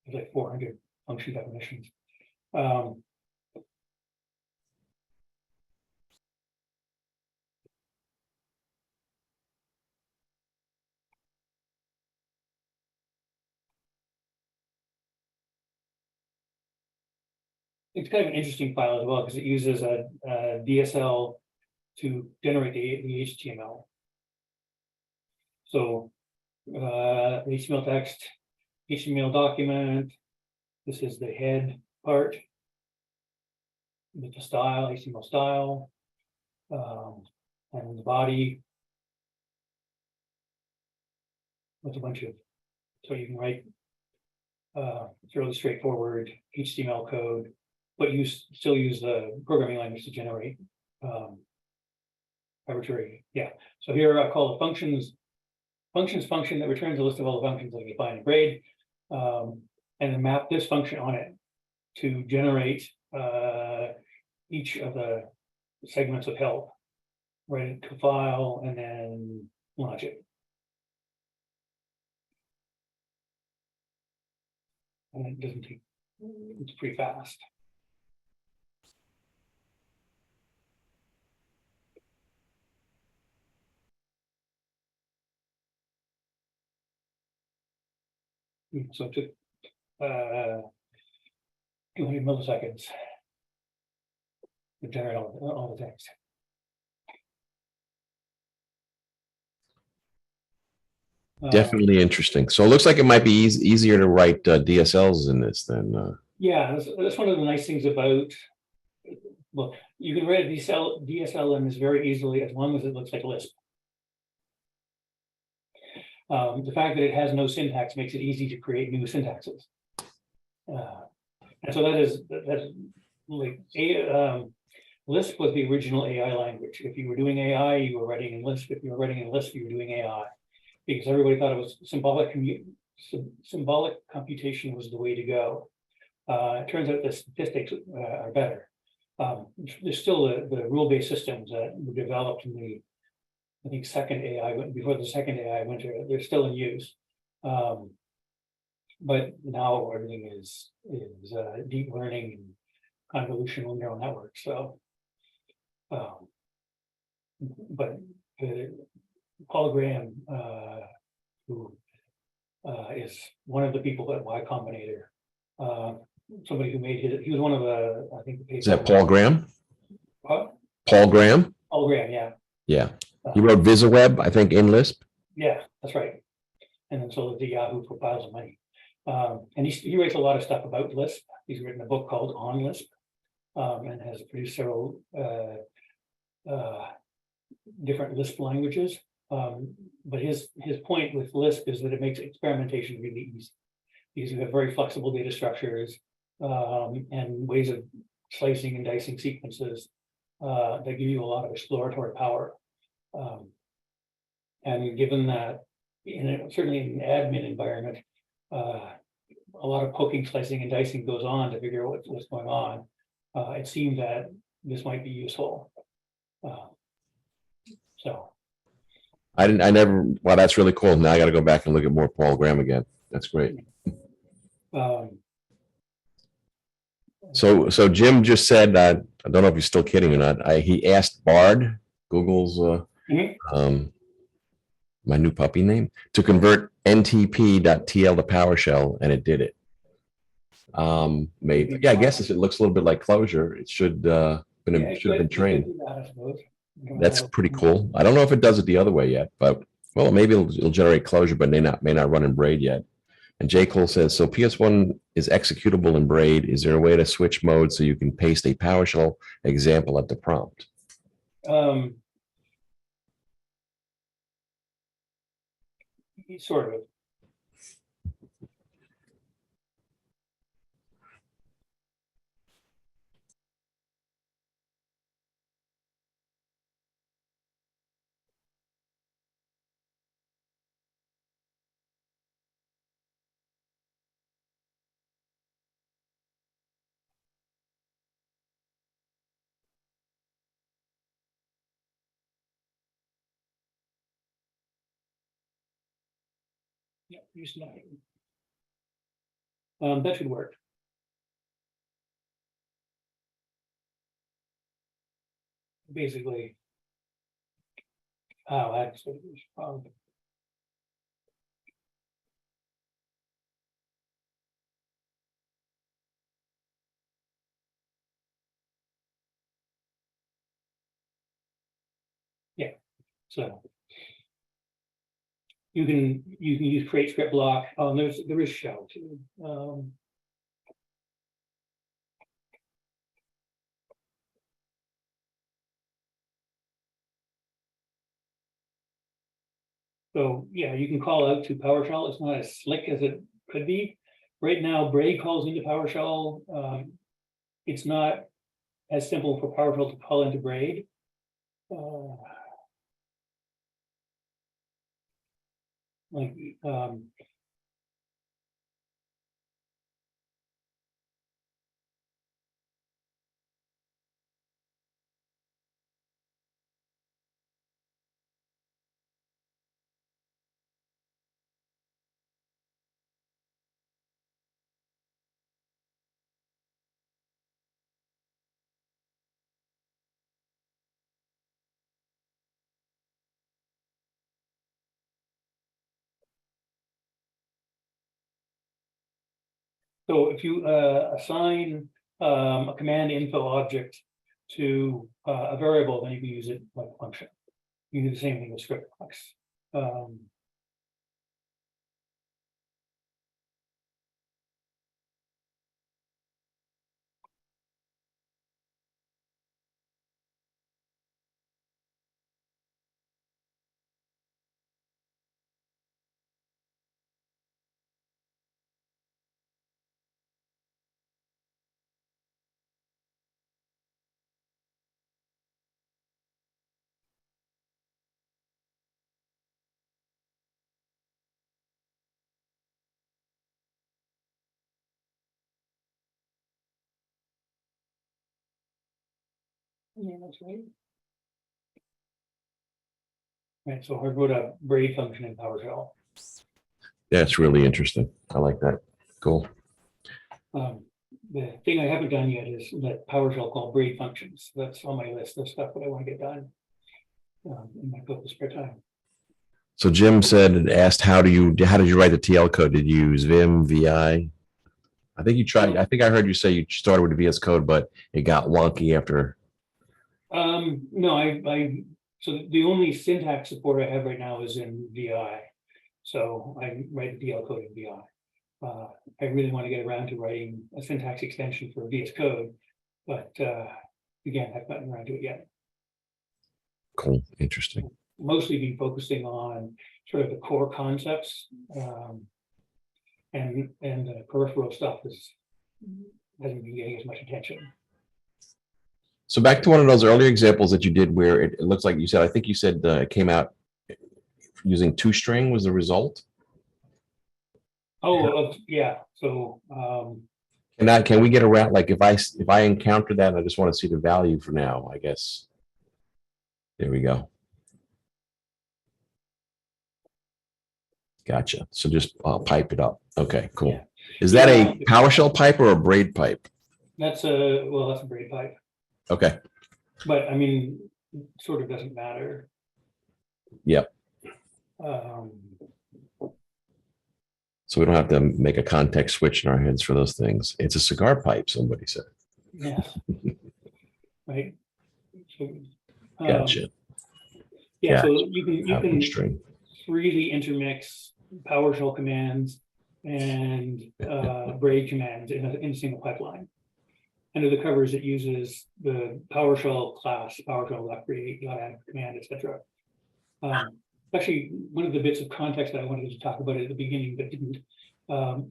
It's like 400 function definitions. It's kind of an interesting file as well because it uses a DSL to generate the HTML. So HTML text, HTML document. This is the head part with the style, HTML style, and the body with a bunch of, so you can write fairly straightforward HTML code, but you still use the programming language to generate arbitrary. Yeah. So here I call the functions function that returns a list of all the functions that you find in Braid, and then map this function on it to generate each of the segments of help, write it to a file, and then launch it. And it doesn't take, it's pretty fast. So it took 200 milliseconds to generate all the text. Definitely interesting. So it looks like it might be easier to write DSLs in this than. Yeah, that's one of the nice things about. Well, you can write a DSL in this very easily as long as it looks like Lisp. The fact that it has no syntax makes it easy to create new syntaxes. And so that's like Lisp was the original AI language. If you were doing AI, you were writing in Lisp. If you were writing in Lisp, you were doing AI, because everybody thought it was symbolic computation was the way to go. It turns out the statistics are better. There's still the rule-based systems that were developed in the, I think, second AI, before the second AI winter, they're still in use. But now everything is deep learning and convolutional neural networks. So, but Paul Graham, who is one of the people at Y Combinator, somebody who made his, he was one of the, I think. Is that Paul Graham? What? Paul Graham? Paul Graham, yeah. Yeah. He wrote VisiWeb, I think, in Lisp. Yeah, that's right. And then so the Yahoo for piles of money. And he writes a lot of stuff about Lisp. He's written a book called On Lisp, and has produced several different Lisp languages. But his point with Lisp is that it makes experimentation really easy, because you have very flexible data structures and ways of slicing and dicing sequences that give you a lot of exploratory power. And given that, certainly in an admin environment, a lot of poking, slicing, and dicing goes on to figure out what's going on. It seemed that this might be useful. So I never, well, that's really cool. Now I got to go back and look at more Paul Graham again. That's great. So Jim just said, I don't know if he's still kidding or not. He asked Bard, Google's, my new puppy name, to convert ntp.tl to PowerShell, and it did it. Maybe, yeah, I guess it looks a little bit like Clojure. It should have been trained. That's pretty cool. I don't know if it does it the other way yet, but well, maybe it'll generate Clojure, but may not run in Braid yet. And J. Cole says, so PS1 is executable in Braid. Is there a way to switch mode so you can paste a PowerShell example at the prompt? Sort of. Yeah, use nothing. That should work. Basically, that's yeah. So you can use create script block. There is shell too. So yeah, you can call out to PowerShell. It's not as slick as it could be. Right now, Braid calls into PowerShell. It's not as simple for PowerShell to call into Braid. So if you assign a command info object to a variable, then you can use it like a function. You can do the same thing with script blocks. Yeah, that's right. Right, so I wrote a Braid function in PowerShell. That's really interesting. I like that. Cool. The thing I haven't done yet is let PowerShell call Braid functions. That's on my list of stuff that I want to get done in my focus spare time. So Jim asked, how did you write the TL code? Did you use Vim, VI? I think you tried. I think I heard you say you started with VS Code, but it got wonky after. No, so the only syntax support I have right now is in VI. So I write the DL code in VI. I really want to get around to writing a syntax extension for VS Code, but again, I've gotten around to it yet. Cool, interesting. mostly been focusing on sort of the core concepts, and the peripheral stuff hasn't been getting as much attention. So back to one of those earlier examples that you did where it looks like you said, I think you said it came out using toString was the result. Oh, yeah. So, Can we get around, like if I encounter that, I just want to see the value for now, I guess. There we go. Gotcha. So just pipe it up. Okay, cool. Yeah. Is that a PowerShell pipe or a Braid pipe? that's a Braid pipe, Okay. but I mean, it sort of doesn't matter. Yep. So we don't have to make a context switch in our heads for those things. It's a cigar pipe, somebody said. Yes. Right. So, Gotcha. yeah. So you can String. freely intermix PowerShell commands and Braid commands in a single pipeline. Under the covers, it uses the PowerShell class, PowerShell.create, .add command, etc. Actually, one of the bits of context that I wanted to talk about at the beginning but didn't.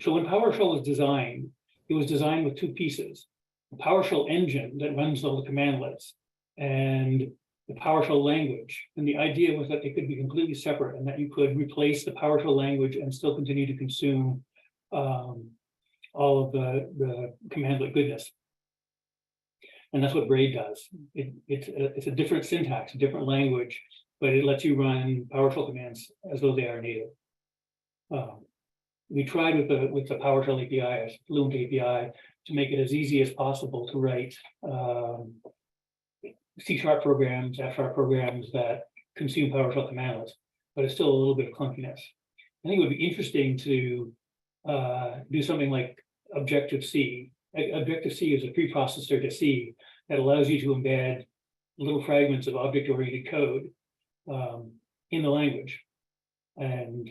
So when PowerShell was designed, it was designed with two pieces: the PowerShell engine that runs all the commandlets, and the PowerShell language. And the idea was that they could be completely separate, and that you could replace the PowerShell language and still continue to consume all of the commandlet goodness. And that's what Braid does. It's a different syntax, a different language, but it lets you run PowerShell commands as though they are native. We tried with the PowerShell API, Fluent API, to make it as easy as possible to write C# programs, F# programs that consume PowerShell commandlets, but it's still a little bit of clunkiness. I think it would be interesting to do something like Objective-C. Objective-C is a preprocessor to C that allows you to embed little fragments of object-oriented code in the language. And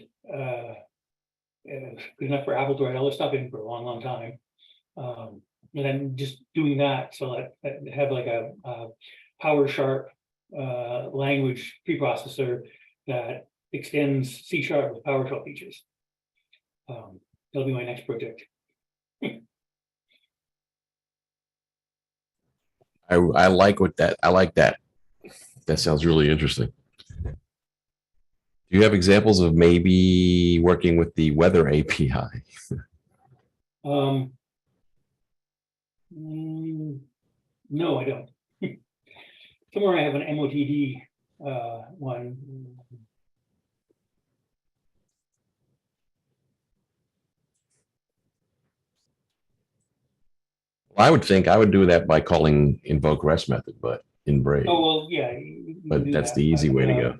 it's good enough for Apple to write all this stuff in for a long, long time. And then just doing that, so that have like a PowerSharp language preprocessor that extends C# with PowerShell features. That'll be my next project. I like that. I like that. That sounds really interesting. Do you have examples of maybe working with the weather API? No, I don't. Somewhere I have an MOTD one. I would think I would do that by calling invoke rest method, but in Braid. Oh, well, yeah. But that's the easy way to go.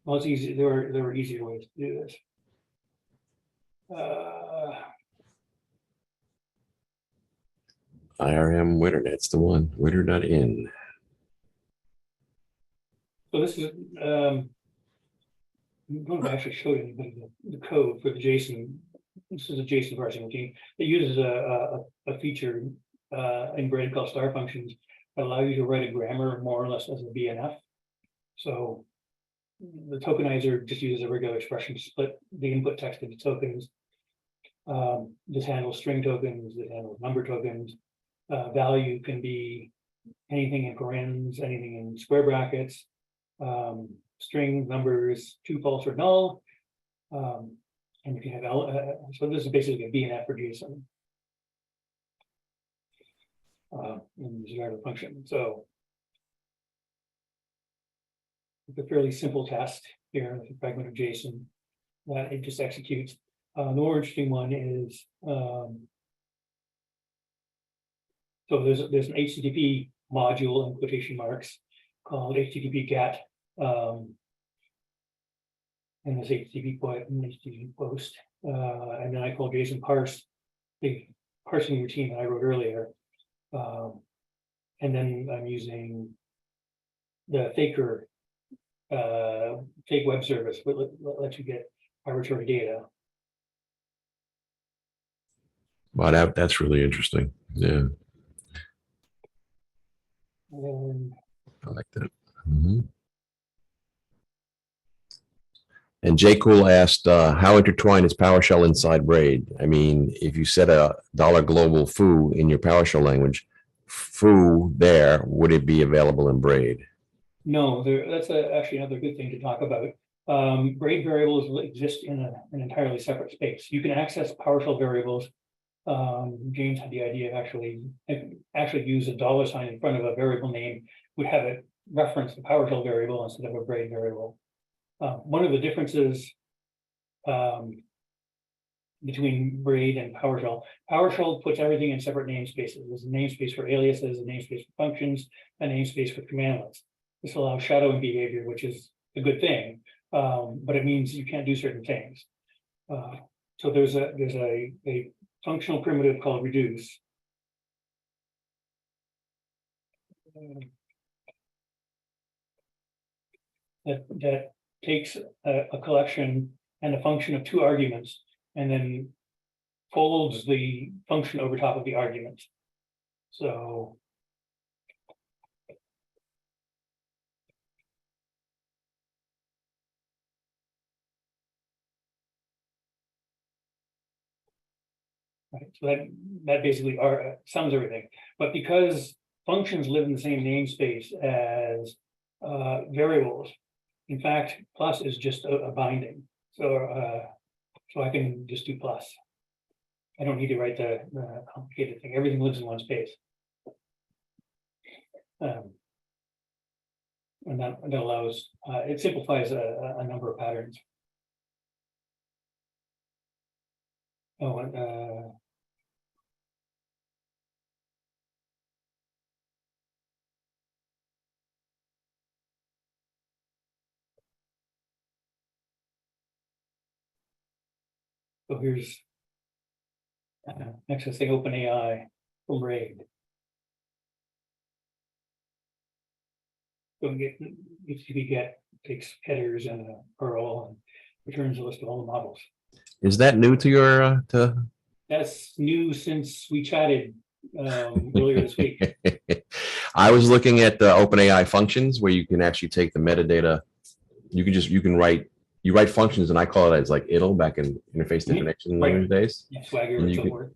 Well, it's easy. There were easier ways to do this. IRM Winter, that's the one. Winter.in. So this is I don't know if I actually showed anybody the code for the JSON. This is a JSON parsing routine. It uses a feature in Braid called star functions that allow you to write a grammar more or less as a BNF. So the tokenizer just uses a regular expression to split the input text into tokens. This handles string tokens, this handles number tokens. Value can be anything in parens, anything in square brackets, string, numbers, true, false, or null. And you can have, so this is basically a BNF for JSON. In the driver function. So it's a fairly simple test here with a fragment of JSON that it just executes. The more interesting one is so there's an HTTP module in quotation marks called HTTP GET, and this HTTP put and HTTP post, and then I call JSON parse, the parsing routine that I wrote earlier, and then I'm using the faker fake web service, but let you get arbitrary data. Wow, that's really interesting. Yeah. And I like that. Mm-hmm. And J. Cool asked, how intertwined is PowerShell inside Braid? I mean, if you set a $global foo in your PowerShell language, foo there, would it be available in Braid? No, that's actually another good thing to talk about. Braid variables exist in an entirely separate space. You can access PowerShell variables. James had the idea of actually use a $ in front of a variable name, would have it reference the PowerShell variable instead of a Braid variable. One of the differences between Braid and PowerShell puts everything in separate namespaces. There's a namespace for aliases, a namespace for functions, a namespace for commandlets. This allows shadowing behavior, which is a good thing, but it means you can't do certain things. So there's a functional primitive called reduce. That takes a collection and a function of 2 arguments and then folds the function over top of the argument. So right, so that basically sums everything. But because functions live in the same namespace as variables, in fact, plus is just a binding. So I can just do plus. I don't need to write the complicated thing. Everything lives in one space. And that allows, it simplifies a number of patterns. Oh, and so here's accessing OpenAI from Braid. So HTTP takes headers and a Perl and returns a list of all the models. Is that new to your That's new since we chatted earlier this week. I was looking at the OpenAI functions where you can actually take the metadata. You write functions, and I call it as like idle back in interface definition language days. Yeah, Swagger and so forth.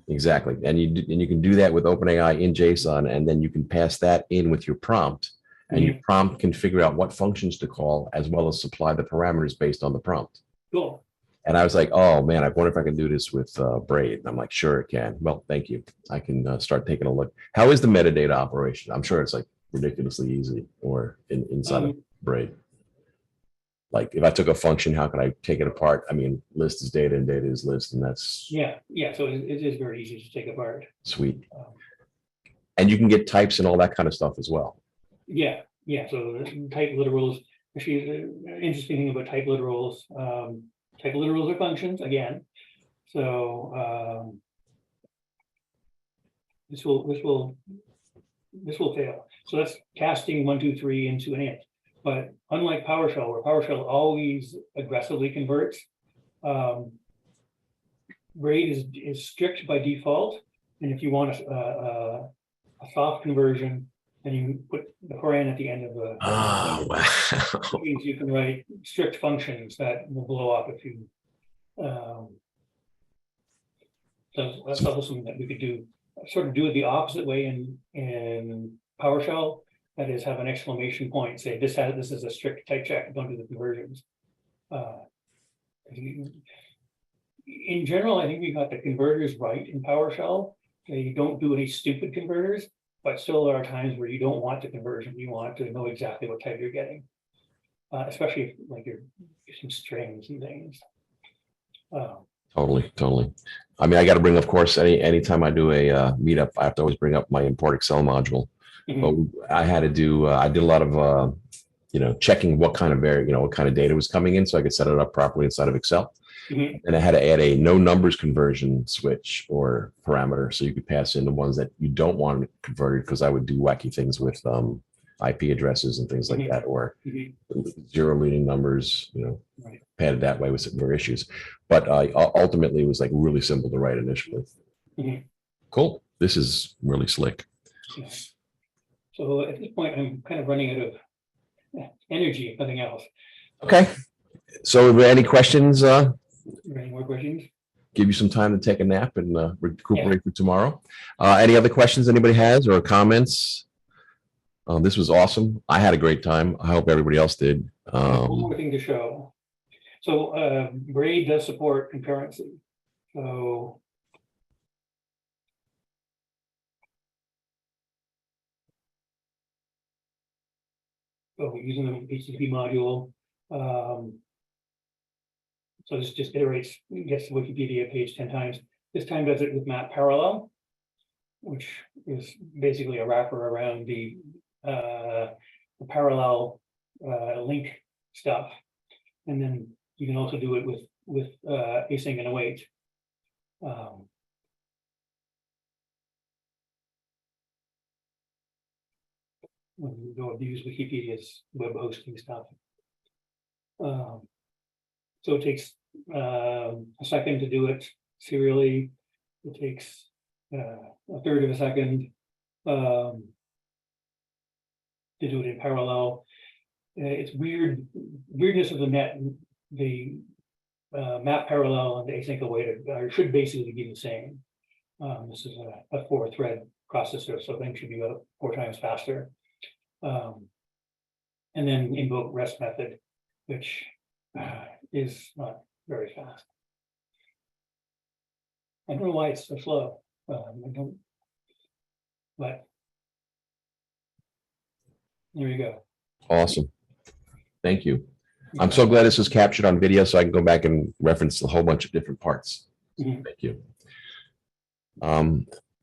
Exactly, and you can do that with OpenAI in JSON, and then you can pass that in with your prompt, and your prompt can figure out what functions to call as well as supply the parameters based on the prompt. Cool. And I was like, oh man, I wonder if I can do this with Braid. And I'm like, sure it can. Well, thank you. I can start taking a look. How is the metadata operation? I'm sure it's like ridiculously easy or inside of Braid. Like if I took a function, how can I take it apart? I mean, list is data and data is list, and that's yeah. So it is very easy to take apart. Sweet. And you can get types and all that kind of stuff as well. Yeah. So type literals. Actually, the interesting thing about type literals. Type literals are functions again. So this will fail. So that's casting 1, 2, 3 into an int. But unlike PowerShell, where PowerShell always aggressively converts, Braid is strict by default. And if you want a soft conversion, then you put the paren at the end of the. Oh, wow. Which means you can write strict functions that will blow up if you. So that's also something that we could do. Sort of do it the opposite way in PowerShell. That is, have an exclamation point. Say this is a strict type check. Don't do the conversions. In general, I think we got the converters right in PowerShell. You don't do any stupid converters, but still there are times where you don't want the conversion. You want to know exactly what type you're getting, especially if like you're using strings and things. Totally. I mean, I got to bring, of course, anytime I do a meetup, I have to always bring up my import Excel module. But I had to do, I did a lot of, checking what kind of what kind of data was coming in so I could set it up properly inside of Excel. And I had to add a no numbers conversion switch or parameter. So you could pass in the ones that you don't want converted, because I would do wacky things with IP addresses and things like that, or 0 leading numbers, padded that way with some issues. But ultimately it was like really simple to write initially. Cool. This is really slick. So at this point, I'm kind of running out of energy, if nothing else. Okay. So, are there any questions? Any more questions? Give you some time to take a nap and recuperate for tomorrow. Any other questions anybody has or comments? This was awesome. I had a great time. I hope everybody else did. One more thing to show. So Braid does support concurrency. So using the HTTP module. So this just iterates, gets the Wikipedia page 10 times. This time does it with map parallel, which is basically a wrapper around the parallel link stuff. And then you can also do it with async and await. When you go abuse Wikipedia's web hosting stuff. So it takes a second to do it serially. It takes a third of a second to do it in parallel. It's weirdness of the net. The map parallel and the async await should basically be the same. This is a 4-thread processor, so things should be about 4 times faster. And then invoke REST method, which is not very fast. I don't know why it's so slow. But there you go. Awesome. Thank you. I'm so glad this was captured on video so I can go back and reference a whole bunch of different parts. Thank you. All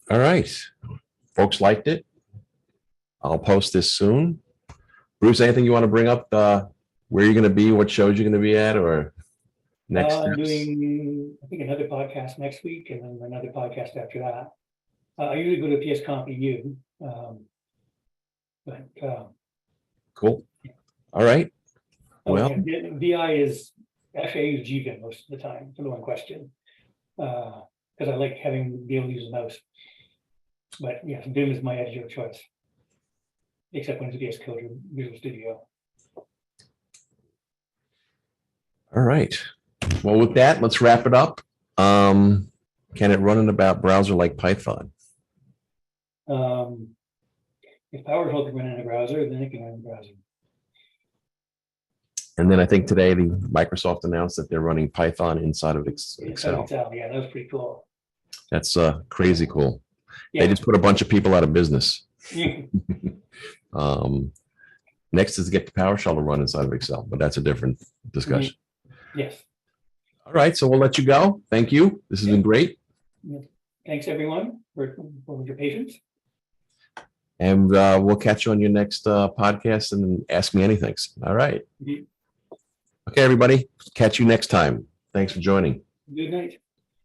right. Folks liked it. I'll post this soon. Bruce, anything you want to bring up? Where you're going to be, what shows you're going to be at, or next steps? I'm doing, I think, another podcast next week and then another podcast after that. I usually go to PSConf EU. Cool. All right. Well, VI is actually, I use GVim most of the time for the one question. Because I like be able to use the mouse. But yeah, Vim is my editor of choice. Except when it's VS Code or Visual Studio. all right. Well, with that, let's wrap it up. Can it run in a browser like Python? If PowerShell can run in a browser, then it can run in a browser. And then I think today Microsoft announced that they're running Python inside of Excel. Yeah, that was pretty cool. That's crazy cool. Yeah. They just put a bunch of people out of business. Next is to get the PowerShell to run inside of Excel, but that's a different discussion. Yes. All right, so we'll let you go. Thank you. This has been great. Thanks, everyone, for your patience. And we'll catch you on your next podcast and ask me anything. All right. Okay, everybody. Catch you next time. Thanks for joining. Good night.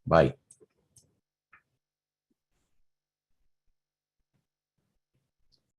Bye.